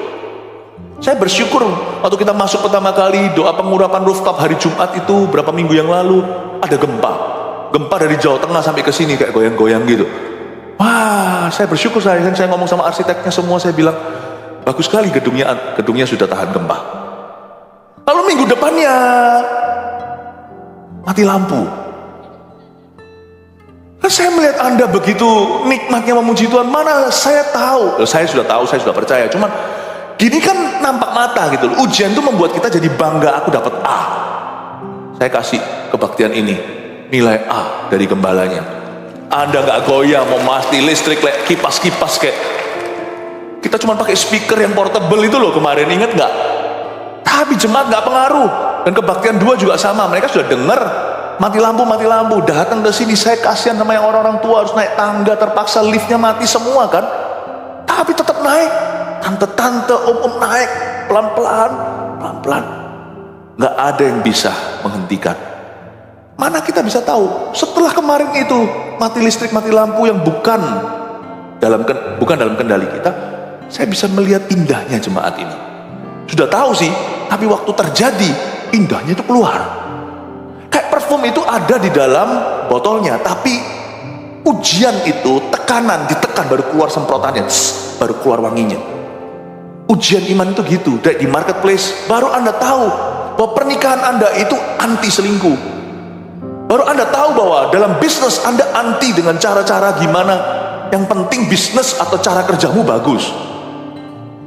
Saya bersyukur waktu kita masuk pertama kali doa pengurapan rooftop hari Jumat itu berapa minggu yang lalu, ada gempa. Gempa dari Jawa Tengah sampai ke sini kayak goyang-goyang gitu. Wah, saya bersyukur. Saya ngomong sama arsiteknya semua, saya bilang bagus sekali gedungnya sudah tahan gempa. Lalu minggu depannya mati lampu. Saya melihat Anda begitu nikmatnya memuji Tuhan. Mana saya tahu, saya sudah tahu, saya sudah percaya. Cuman gini kan nampak mata gitu loh. Ujian itu membuat kita jadi bangga. Aku dapat A. Saya kasih kebaktian ini nilai A dari gembalanya. Anda nggak goyah mau mati listrik kayak kipas-kipas kayak. Kita cuma pakai speaker yang portable itu loh kemarin, ingat nggak? Tapi jemaat nggak pengaruh. Dan kebaktian 2 juga sama. Mereka sudah dengar. Mati lampu, datang ke sini. Saya kasihan sama yang orang-orang tua harus naik tangga, terpaksa liftnya mati semua kan. Tapi tetap naik, tante-tante, om-om naik, pelan-pelan. Nggak ada yang bisa menghentikan. Mana kita bisa tahu? Setelah kemarin itu mati listrik, mati lampu yang bukan dalam kendali kita, saya bisa melihat indahnya jemaat ini. Sudah tahu sih, tapi waktu terjadi indahnya itu keluar. Kayak parfum itu ada di dalam botolnya, tapi ujian itu ditekan baru keluar semprotannya, baru keluar wanginya. Ujian iman itu gitu. Di marketplace baru Anda tahu bahwa pernikahan Anda itu anti selingkuh. Baru Anda tahu bahwa dalam bisnis Anda anti dengan cara-cara gimana. Yang penting bisnis atau cara kerjamu bagus.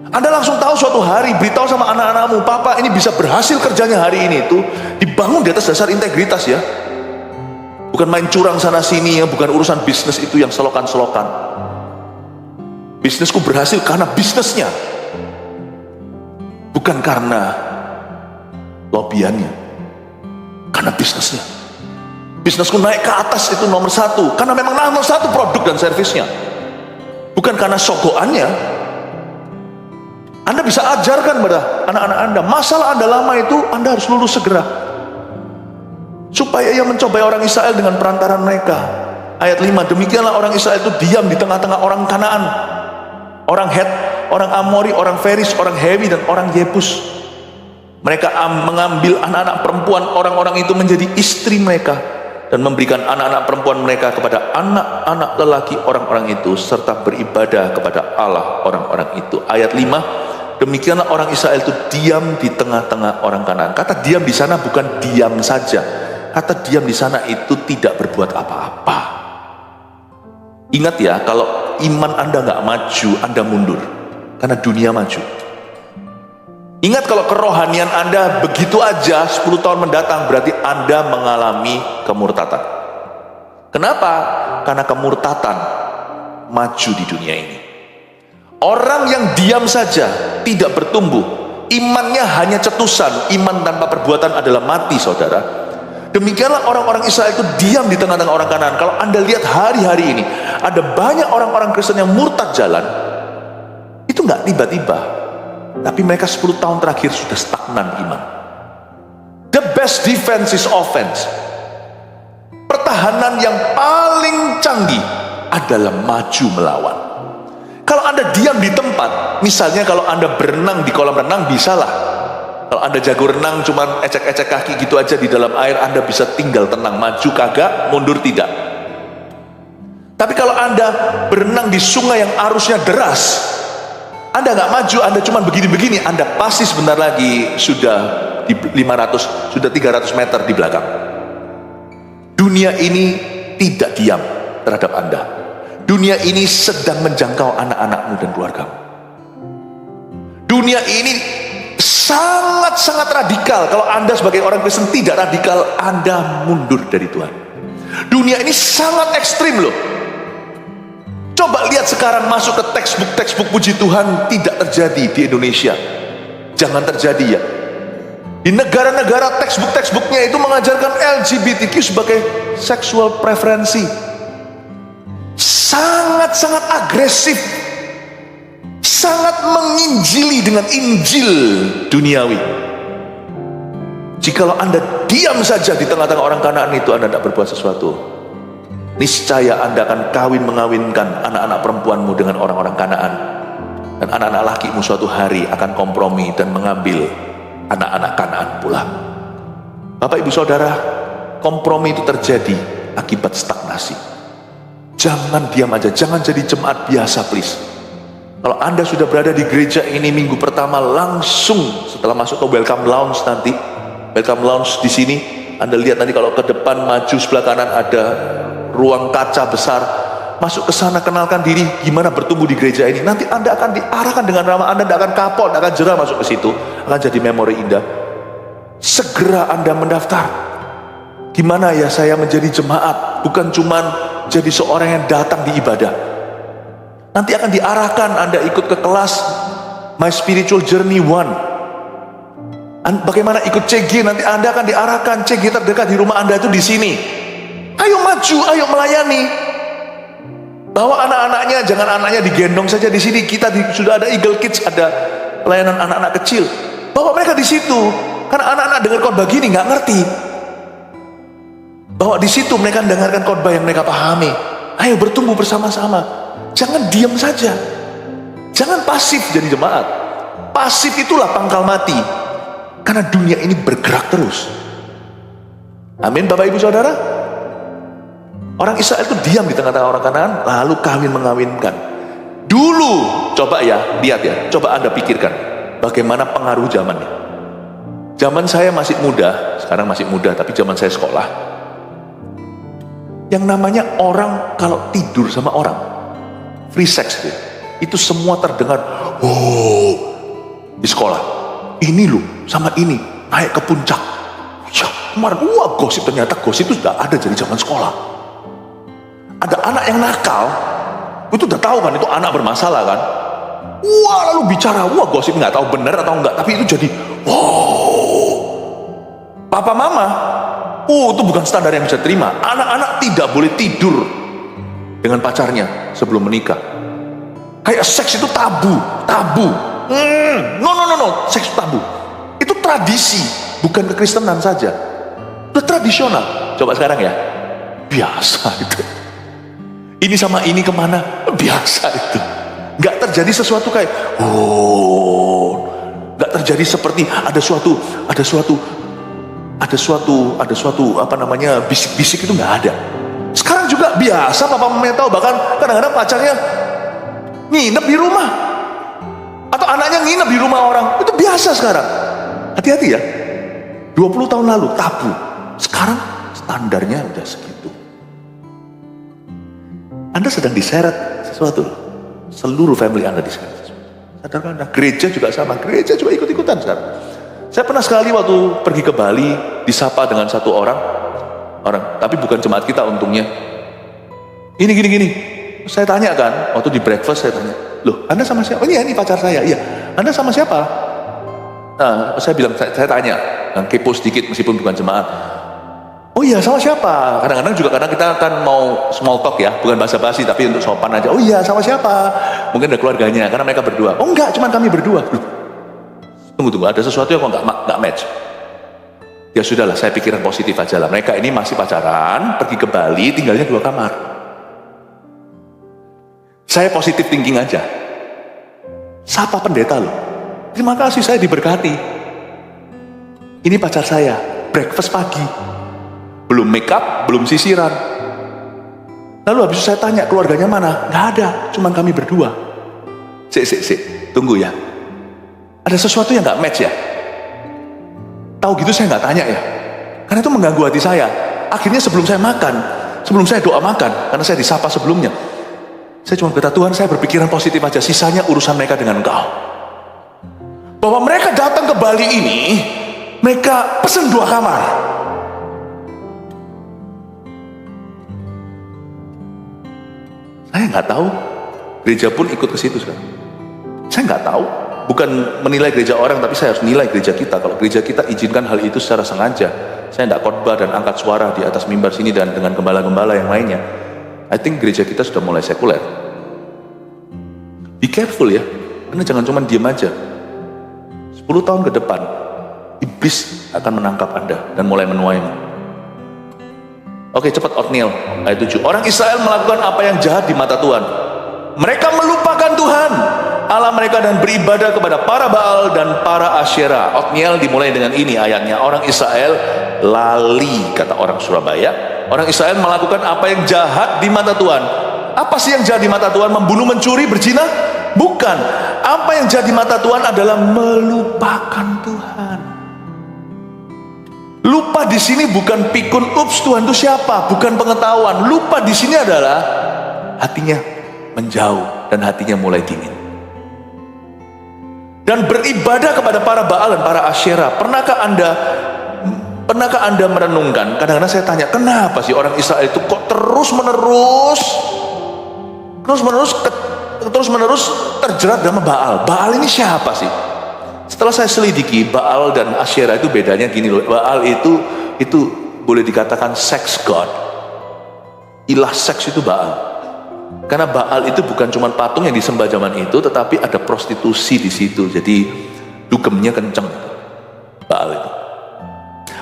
Anda langsung tahu suatu hari beritahu sama anak-anakmu, papa ini bisa berhasil kerjanya hari ini itu dibangun di atas dasar integritas ya. Bukan main curang sana sini ya, bukan urusan bisnis itu yang selokan-selokan. Bisnisku berhasil karena bisnisnya, bukan karena lobbyannya, karena bisnisnya. Bisnisku naik ke atas itu nomor 1 karena memang nomor 1 produk dan servisnya, bukan karena sogoannya. Anda bisa ajarkan pada anak-anak Anda, masalah Anda lama itu Anda harus lulus segera. Supaya ia mencobai orang Israel dengan perantaran mereka. Ayat 5, demikianlah orang Israel itu diam di tengah-tengah orang Kanaan, orang Het, orang Amori, orang Feris, orang Hewi, dan orang Yebus. Mereka mengambil anak-anak perempuan orang-orang itu menjadi istri mereka, dan memberikan anak-anak perempuan mereka kepada anak-anak lelaki orang-orang itu, serta beribadah kepada Allah orang-orang itu. Ayat 5, demikianlah orang Israel itu diam di tengah-tengah orang Kanaan. Kata diam di sana bukan diam saja. Kata diam di sana itu tidak berbuat apa-apa. Ingat ya, kalau iman Anda nggak maju, Anda mundur. Karena dunia maju. Ingat kalau kerohanian Anda begitu aja 10 tahun mendatang, berarti Anda mengalami kemurtatan. Kenapa? Karena kemurtatan maju di dunia ini. Orang yang diam saja tidak bertumbuh, imannya hanya cetusan. Iman tanpa perbuatan adalah mati, saudara. Demikianlah orang-orang Israel itu diam di tengah-tengah orang Kanaan. Kalau Anda lihat hari-hari ini, ada banyak orang-orang Kristen yang murtad jalan. Itu nggak tiba-tiba, tapi mereka 10 tahun terakhir sudah stagnan iman. The best defense is offense. Pertahanan yang paling canggih adalah maju melawan. Kalau Anda diam di tempat, misalnya kalau Anda berenang di kolam renang, bisalah. Kalau Anda jago renang, cuman ecek-ecek kaki gitu aja di dalam air, Anda bisa tinggal tenang, maju kagak, mundur tidak. Tapi kalau Anda berenang di sungai yang arusnya deras, Anda nggak maju, Anda cuman begini-begini, Anda pasti sebentar lagi sudah di 300 meter di belakang. Dunia ini tidak diam terhadap Anda. Dunia ini sedang menjangkau anak-anakmu dan keluargamu. Dunia ini sangat-sangat radikal. Kalau Anda sebagai orang Kristen tidak radikal, Anda mundur dari Tuhan. Dunia ini sangat ekstrim loh. Coba lihat sekarang masuk ke textbook puji Tuhan, tidak terjadi di Indonesia. Jangan terjadi ya. Di negara-negara textbooknya itu mengajarkan LGBTQ sebagai seksual preferensi. Sangat-sangat agresif, sangat menginjili dengan Injil duniawi. Jikalau Anda diam saja di tengah-tengah orang Kanaan itu, Anda tidak berbuat sesuatu, niscaya Anda akan mengawinkan anak-anak perempuanmu dengan orang-orang Kanaan. Dan anak-anak lakimu suatu hari akan kompromi dan mengambil anak-anak Kanaan pula. Bapak ibu saudara, kompromi itu terjadi akibat stagnasi. Jangan diam aja, jangan jadi jemaat biasa please. Kalau Anda sudah berada di gereja ini minggu pertama, langsung setelah masuk ke welcome lounge nanti, welcome lounge di sini, Anda lihat nanti kalau ke depan maju sebelah kanan ada ruang kaca besar, masuk ke sana, kenalkan diri, gimana bertumbuh di gereja ini. Nanti Anda akan diarahkan dengan ramah, Anda tidak akan kapok, tidak akan jerah masuk ke situ, akan jadi memori indah. Segera Anda mendaftar. Gimana ya saya menjadi jemaat, bukan cuman jadi seorang yang datang di ibadah. Nanti akan diarahkan Anda ikut ke kelas My Spiritual Journey 1. Bagaimana ikut CG, nanti Anda akan diarahkan CG terdekat di rumah Anda itu di sini. Ayo maju, ayo melayani. Bawa anak-anaknya, jangan anaknya digendong saja di sini. Sudah ada Eagle Kids, ada pelayanan anak-anak kecil. Bawa mereka di situ, karena anak-anak dengar khotbah gini nggak ngerti. Bawa di situ, mereka dengarkan khotbah yang mereka pahami. Ayo bertumbuh bersama-sama. Jangan diam saja. Jangan pasif jadi jemaat. Pasif itulah pangkal mati. Karena dunia ini bergerak terus. Amin Bapak Ibu Saudara. Orang Israel itu diam di tengah-tengah orang Kanaan, lalu mengawinkan. Dulu, coba ya, lihat ya, coba Anda pikirkan bagaimana pengaruh zamannya. Zaman saya masih muda, sekarang masih muda, tapi zaman saya sekolah. Yang namanya orang kalau tidur sama orang, free sex itu semua terdengar, oh, di sekolah. Ini loh, sama ini, naik ke puncak. Ya, kemarin, gosip, ternyata gosip itu sudah ada dari zaman sekolah. Ada anak yang nakal, itu udah tahu kan, itu anak bermasalah kan. Lalu bicara, gosip nggak tahu benar atau enggak, tapi itu jadi, papa mama, itu bukan standar yang bisa terima. Anak-anak tidak boleh tidur dengan pacarnya sebelum menikah. Kayak seks itu tabu. No, seks tabu. Itu tradisi, bukan kekristenan saja. Udah tradisional. Coba sekarang ya, biasa itu. Ini sama ini kemana? Biasa itu. Gak terjadi sesuatu kayak, gak terjadi seperti ada suatu bisik-bisik itu nggak ada. Sekarang juga biasa, papa mamanya tahu, bahkan kadang-kadang pacarnya nginep di rumah atau anaknya nginep di rumah orang, itu biasa sekarang. Hati-hati ya, 20 tahun lalu tabu, sekarang standarnya udah segitu. Anda sedang diseret sesuatu, seluruh family Anda diseret sesuatu. Sadarkan Anda, gereja juga sama, gereja juga ikut-ikutan sekarang. Saya pernah sekali waktu pergi ke Bali, disapa dengan satu orang, tapi bukan jemaat kita untungnya. Ini gini. Saya tanya kan, waktu di breakfast saya tanya, loh Anda sama siapa? Ini pacar saya. Iya, Anda sama siapa? Nah, saya bilang, saya tanya, yang kepo sedikit meskipun bukan jemaat. Oh iya, sama siapa? Kadang-kadang juga kita akan mau small talk ya, bukan basa-basi tapi untuk sopan aja. Oh iya, sama siapa? Mungkin ada keluarganya, karena mereka berdua. Oh enggak, cuma kami berdua. Tunggu, ada sesuatu yang kok nggak match. Ya sudahlah, saya pikiran positif aja lah. Mereka ini masih pacaran, pergi ke Bali, tinggalnya 2 kamar. Saya positif thinking aja. Sapa pendeta loh. Terima kasih, saya diberkati. Ini pacar saya, breakfast pagi. Belum make up, belum sisiran. Lalu habis itu saya tanya, keluarganya mana? Nggak ada, cuma kami berdua. Sik, tunggu ya. Ada sesuatu yang nggak match ya? Tahu gitu saya nggak tanya ya, karena itu mengganggu hati saya. Akhirnya sebelum saya doa makan, karena saya disapa sebelumnya, saya cuma berkata, Tuhan, saya berpikiran positif aja, sisanya urusan mereka dengan Engkau. Bahwa mereka datang ke Bali ini, mereka pesen 2 kamar. Saya nggak tahu, gereja pun ikut ke situ sekarang. Saya nggak tahu. Bukan menilai gereja orang, tapi saya harus nilai gereja kita. Kalau gereja kita izinkan hal itu secara sengaja, saya tidak khotbah dan angkat suara di atas mimbar sini dan dengan gembala-gembala yang lainnya, I think gereja kita sudah mulai sekuler. Be careful ya, karena jangan cuma diam aja. 10 tahun ke depan, iblis akan menangkap Anda dan mulai menuaimu. Oke, cepat Otniel ayat 7. Orang Israel melakukan apa yang jahat di mata Tuhan. Mereka melupakan Tuhan Allah mereka dan beribadah kepada para Baal dan para Asyera. Otniel dimulai dengan ini ayatnya. Orang Israel lali, kata orang Surabaya. Orang Israel melakukan apa yang jahat di mata Tuhan. Apa sih yang jahat di mata Tuhan? Membunuh, mencuri, berzina? Bukan. Apa yang jahat di mata Tuhan adalah melupakan Tuhan. Lupa di sini bukan pikun, ups Tuhan itu siapa? Bukan pengetahuan. Lupa di sini adalah hatinya menjauh dan hatinya mulai dingin. Dan beribadah kepada para Baal dan para Asyera. Pernahkah Anda merenungkan? Kadang-kadang saya tanya, kenapa sih orang Israel itu kok terus menerus terjerat dalam Baal? Baal ini siapa sih? Setelah saya selidiki, Baal dan Asyera itu bedanya gini loh. Baal itu boleh dikatakan sex god. Ilah seks itu Baal. Karena Baal itu bukan cuma patung yang disembah zaman itu, tetapi ada prostitusi di situ. Jadi dugemnya kenceng Baal itu.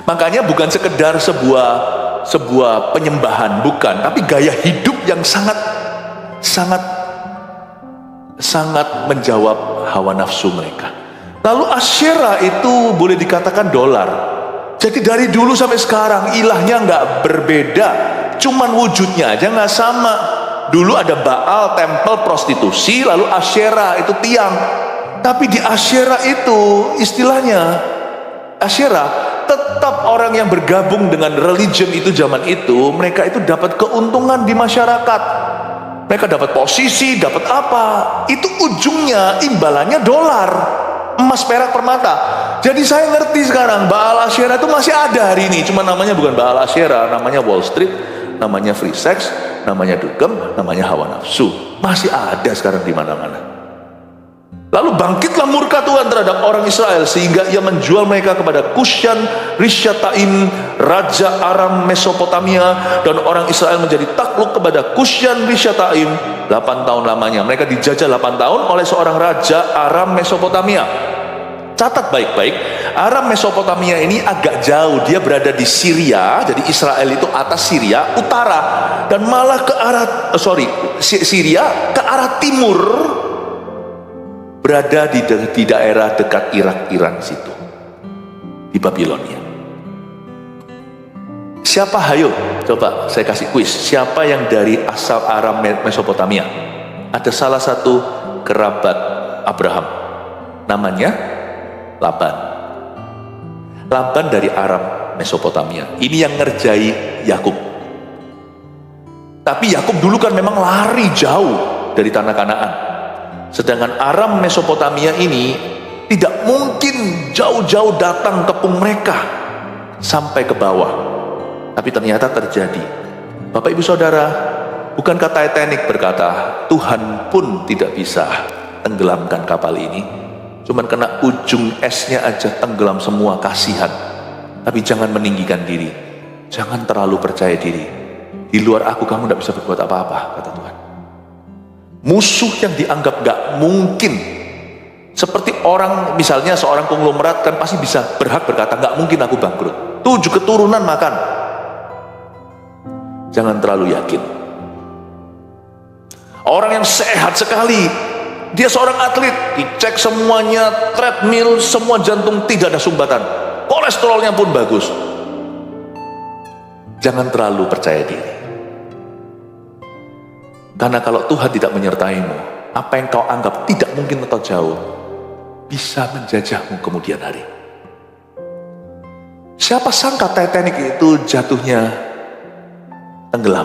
Makanya bukan sekedar sebuah penyembahan, bukan, tapi gaya hidup yang sangat menjawab hawa nafsu mereka. Lalu Asyera itu boleh dikatakan dolar. Jadi dari dulu sampai sekarang ilahnya nggak berbeda, cuman wujudnya aja nggak sama. Dulu ada Baal, tempel prostitusi, lalu Asyera itu tiang. Tapi di Asyera itu istilahnya Asyera tetap orang yang bergabung dengan religion itu zaman itu, mereka itu dapat keuntungan di masyarakat. Mereka dapat posisi, dapat apa? Itu ujungnya imbalannya dolar, emas, perak, permata. Jadi saya ngerti sekarang Baal Asyera itu masih ada hari ini. Cuma namanya bukan Baal Asyera, namanya Wall Street, namanya free sex, namanya dugem, namanya hawa nafsu. Masih ada sekarang di mana-mana. Lalu bangkitlah murka Tuhan terhadap orang Israel sehingga ia menjual mereka kepada Kushan Rishyataim, raja Aram Mesopotamia, dan orang Israel menjadi takluk kepada Kushan Rishyataim 8 tahun lamanya. Mereka dijajah 8 tahun oleh seorang raja Aram Mesopotamia. Catat baik-baik, Aram Mesopotamia ini agak jauh, dia berada di Syria. Jadi Israel itu atas, Syria utara, dan malah ke arah Syria ke arah timur, berada di daerah dekat Irak, Iran situ, di Babilonia. Siapa, hayo coba saya kasih kuis, siapa yang dari asal Aram Mesopotamia? Ada salah satu kerabat Abraham, namanya Laban. Laban dari Aram Mesopotamia. Ini yang ngerjai Yakub. Tapi Yakub dulu kan memang lari jauh dari tanah Kanaan. Sedangkan Aram Mesopotamia ini tidak mungkin jauh-jauh datang tepung mereka sampai ke bawah. Tapi ternyata terjadi. Bapak Ibu Saudara, bukankah Titanic berkata, Tuhan pun tidak bisa tenggelamkan kapal ini. Cuman kena ujung esnya aja tenggelam semua, kasihan. Tapi jangan meninggikan diri, jangan terlalu percaya diri. Di luar aku kamu tidak bisa berbuat apa-apa, kata Tuhan. Musuh yang dianggap gak mungkin, seperti orang misalnya seorang konglomerat kan pasti bisa berhak berkata gak mungkin aku bangkrut, 7 keturunan makan. Jangan terlalu yakin. Orang yang sehat sekali, dia seorang atlet, dicek semuanya, treadmill, semua jantung tidak ada sumbatan, kolesterolnya pun bagus. Jangan terlalu percaya diri. Karena kalau Tuhan tidak menyertaimu, apa yang kau anggap tidak mungkin atau jauh, bisa menjajahmu kemudian hari. Siapa sangka Titanic itu jatuhnya tenggelam,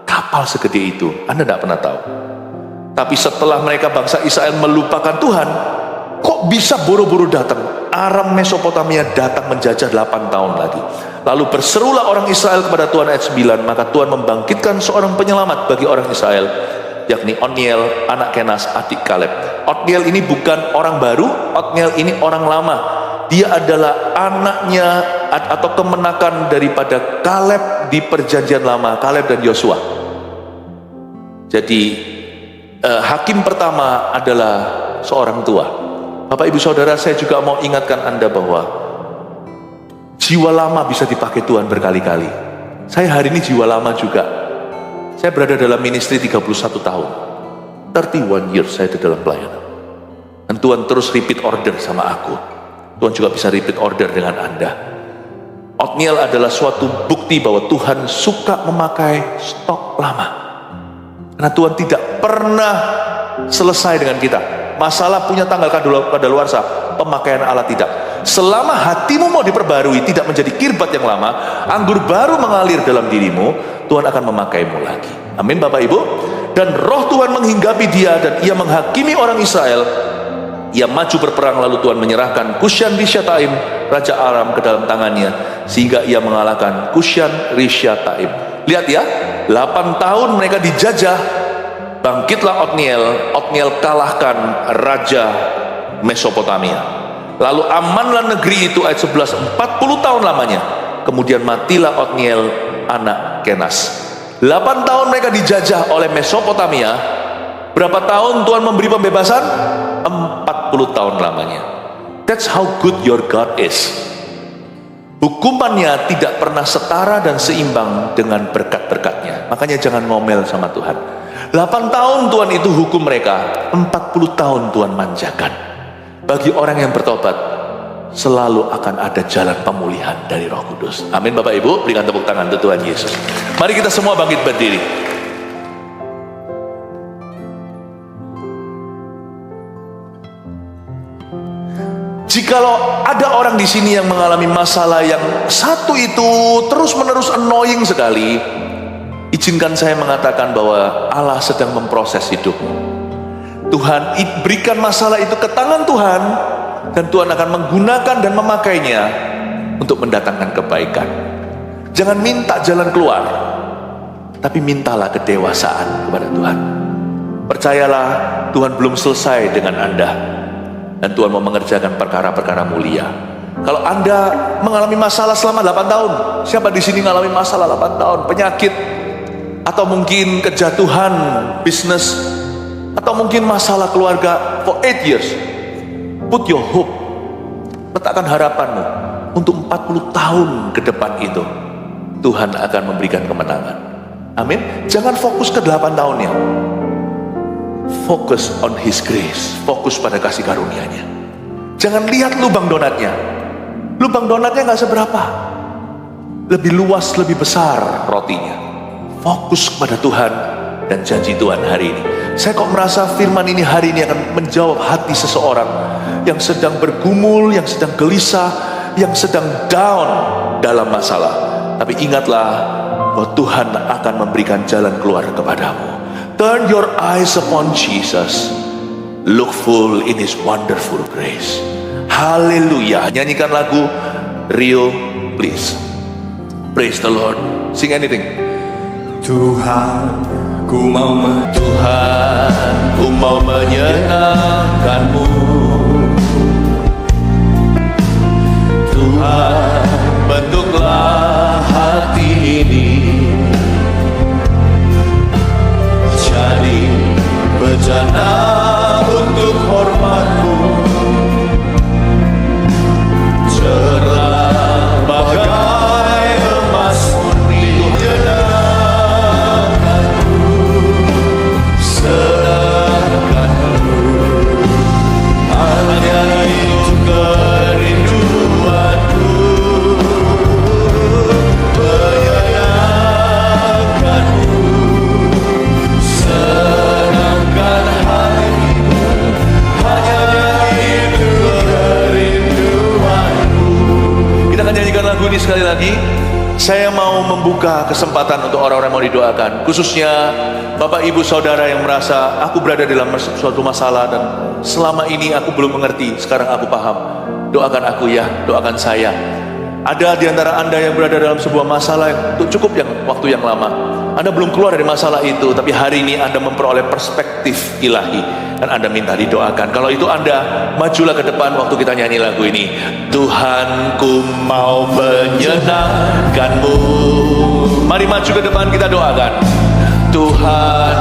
kapal segede itu, Anda tidak pernah tahu. Tapi setelah mereka bangsa Israel melupakan Tuhan, kok bisa buru-buru datang? Aram Mesopotamia datang menjajah 8 tahun lagi. Lalu berserulah orang Israel kepada Tuhan, ayat 9, maka Tuhan membangkitkan seorang penyelamat bagi orang Israel, yakni Otniel, anak Kenas, adik Kaleb. Otniel ini bukan orang baru, Otniel ini orang lama. Dia adalah anaknya atau kemenakan daripada Kaleb di perjanjian lama, Kaleb dan Yosua. Jadi hakim pertama adalah seorang tua. Bapak Ibu Saudara, saya juga mau ingatkan Anda bahwa jiwa lama bisa dipakai Tuhan berkali-kali. Saya hari ini jiwa lama juga. Saya berada dalam ministry 31 tahun. 31 years saya di dalam pelayanan. Dan Tuhan terus repeat order sama aku. Tuhan juga bisa repeat order dengan Anda. Othniel adalah suatu bukti bahwa Tuhan suka memakai stok lama. Karena Tuhan tidak pernah selesai dengan kita. Masalah punya tanggal kadaluarsa, pemakaian Allah tidak. Selama hatimu mau diperbarui, tidak menjadi kirbat yang lama, anggur baru mengalir dalam dirimu, Tuhan akan memakaimu lagi. Amin Bapak Ibu. Dan roh Tuhan menghinggapi dia dan ia menghakimi orang Israel. Ia maju berperang, lalu Tuhan menyerahkan Kushan Rishyataim, Raja Aram, ke dalam tangannya, sehingga ia mengalahkan Kushan Rishyataim. Lihat ya, 8 tahun mereka dijajah. Bangkitlah Othniel. Othniel kalahkan Raja Mesopotamia. Lalu amanlah negeri itu, ayat 11, 40 tahun lamanya. Kemudian matilah Othniel anak Kenas. 8 tahun mereka dijajah oleh Mesopotamia. Berapa tahun Tuhan memberi pembebasan? 40 tahun lamanya. That's how good your God is. Hukumannya tidak pernah setara dan seimbang dengan berkat-berkatnya. Makanya jangan ngomel sama Tuhan. 8 tahun Tuhan itu hukum mereka, 40 tahun Tuhan manjakan. Bagi orang yang bertobat, selalu akan ada jalan pemulihan dari Roh Kudus. Amin Bapak Ibu, berikan tepuk tangan untuk Tuhan Yesus. Mari kita semua bangkit berdiri. Jikalau ada orang di sini yang mengalami masalah yang satu itu terus-menerus annoying sekali, izinkan saya mengatakan bahwa Allah sedang memproses hidupmu. Tuhan berikan masalah itu ke tangan Tuhan, dan Tuhan akan menggunakan dan memakainya untuk mendatangkan kebaikan. Jangan minta jalan keluar, tapi mintalah kedewasaan kepada Tuhan. Percayalah, Tuhan belum selesai dengan Anda, dan Tuhan mau mengerjakan perkara-perkara mulia. Kalau Anda mengalami masalah selama 8 tahun, siapa di sini mengalami masalah 8 tahun? Penyakit, atau mungkin kejatuhan bisnis, atau mungkin masalah keluarga for 8 years. Put your hope, letakkan harapanmu untuk 40 tahun ke depan itu. Tuhan akan memberikan kemenangan. Amin. Jangan fokus ke 8 tahunnya. Fokus on His grace. Fokus pada kasih karunia-Nya. Jangan lihat lubang donatnya. Lubang donatnya gak seberapa. Lebih luas, lebih besar rotinya. Fokus kepada Tuhan dan janji Tuhan hari ini. Saya kok merasa firman ini hari ini akan menjawab hati seseorang yang sedang bergumul, yang sedang gelisah, yang sedang down dalam masalah. Tapi ingatlah bahwa Tuhan akan memberikan jalan keluar kepadamu. Turn your eyes upon Jesus. Look full in His wonderful grace. Haleluya. Nyanyikan lagu Rio, please. Praise the Lord. Sing anything. Tuhan, ku mau menyenangkan-Mu. Tuhan, bentuklah hati ini jadi bejana untuk hormat-Mu, cerah bagai emas murni. Sedangkan-Mu hanya itu kerinduanku, menyayangkan-Mu, senangkan hatiku, hanya itu kerinduanku. Kita akan nyanyikan lagu ini sekali lagi. Saya mau membuka kesempatan untuk orang-orang yang mau didoakan, khususnya Bapak Ibu Saudara yang merasa aku berada dalam suatu masalah dan selama ini aku belum mengerti, sekarang aku paham. Doakan aku ya, doakan saya. Ada di antara Anda yang berada dalam sebuah masalah yang cukup waktu yang lama. Anda belum keluar dari masalah itu, tapi hari ini Anda memperoleh perspektif ilahi dan Anda minta didoakan. Kalau itu Anda majulah ke depan waktu kita nyanyi lagu ini. Tuhan, ku mau menyenangkan-Mu. Mari maju ke depan, kita doakan. Tuhan,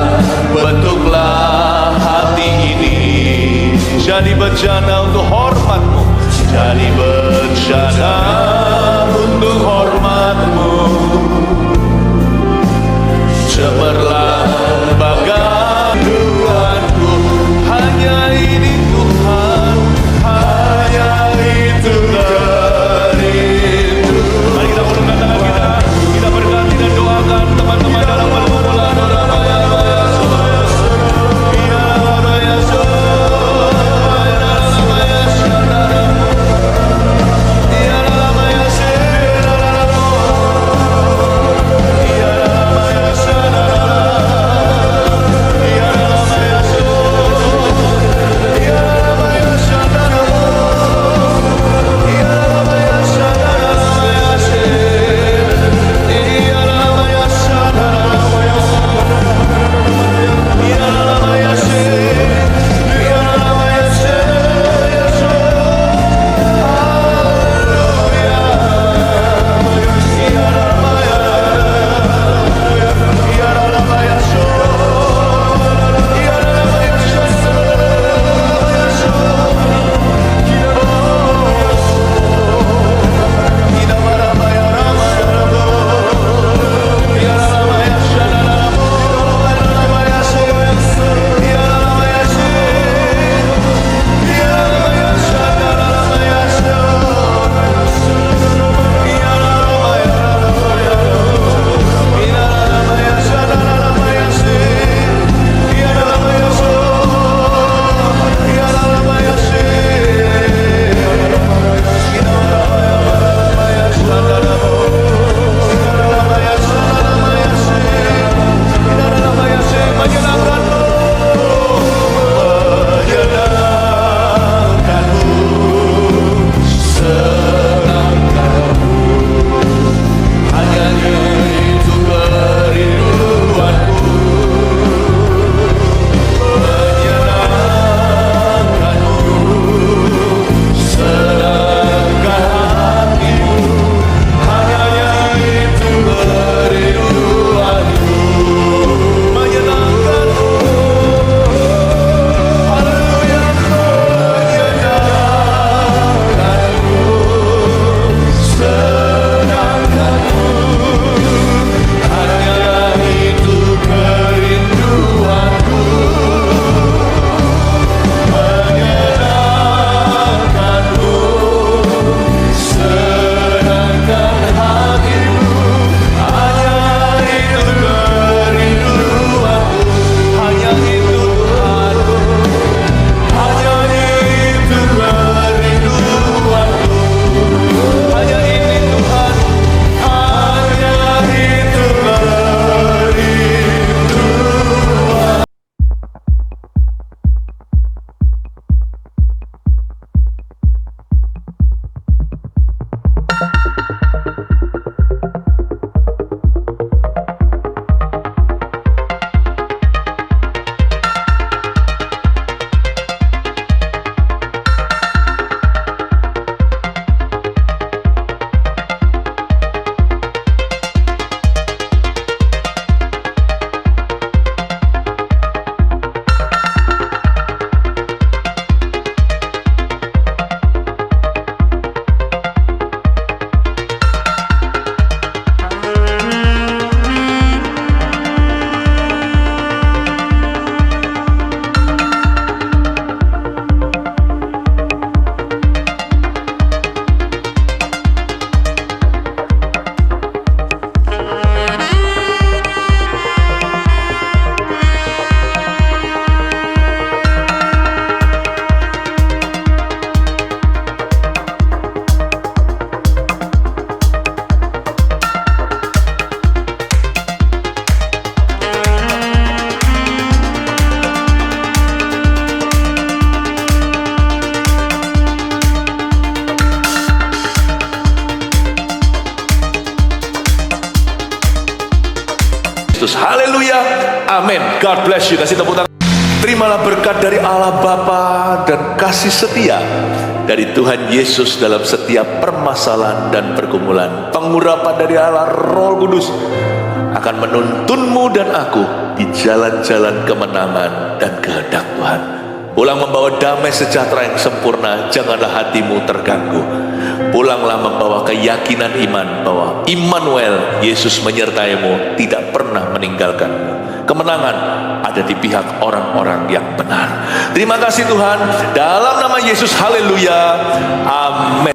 bentuklah hati ini jadi bejana untuk hormat-Mu, jadi bejana untuk hormat-Mu. Haleluya, amin. God bless you. Kasih tepuk tangan. Terimalah berkat dari Allah Bapa dan kasih setia dari Tuhan Yesus dalam setiap permasalahan dan pergumulan. Pengurapan dari Allah Roh Kudus akan menuntunmu dan aku di jalan-jalan kemenangan dan kehendak Tuhan. Pulang membawa damai sejahtera yang sempurna, janganlah hatimu terganggu. Pulanglah membawa keyakinan iman bahwa Immanuel, Yesus menyertaimu, tidak pernah meninggalkanmu. Kemenangan ada di pihak orang-orang yang benar. Terima kasih Tuhan, dalam nama Yesus, haleluya, amin.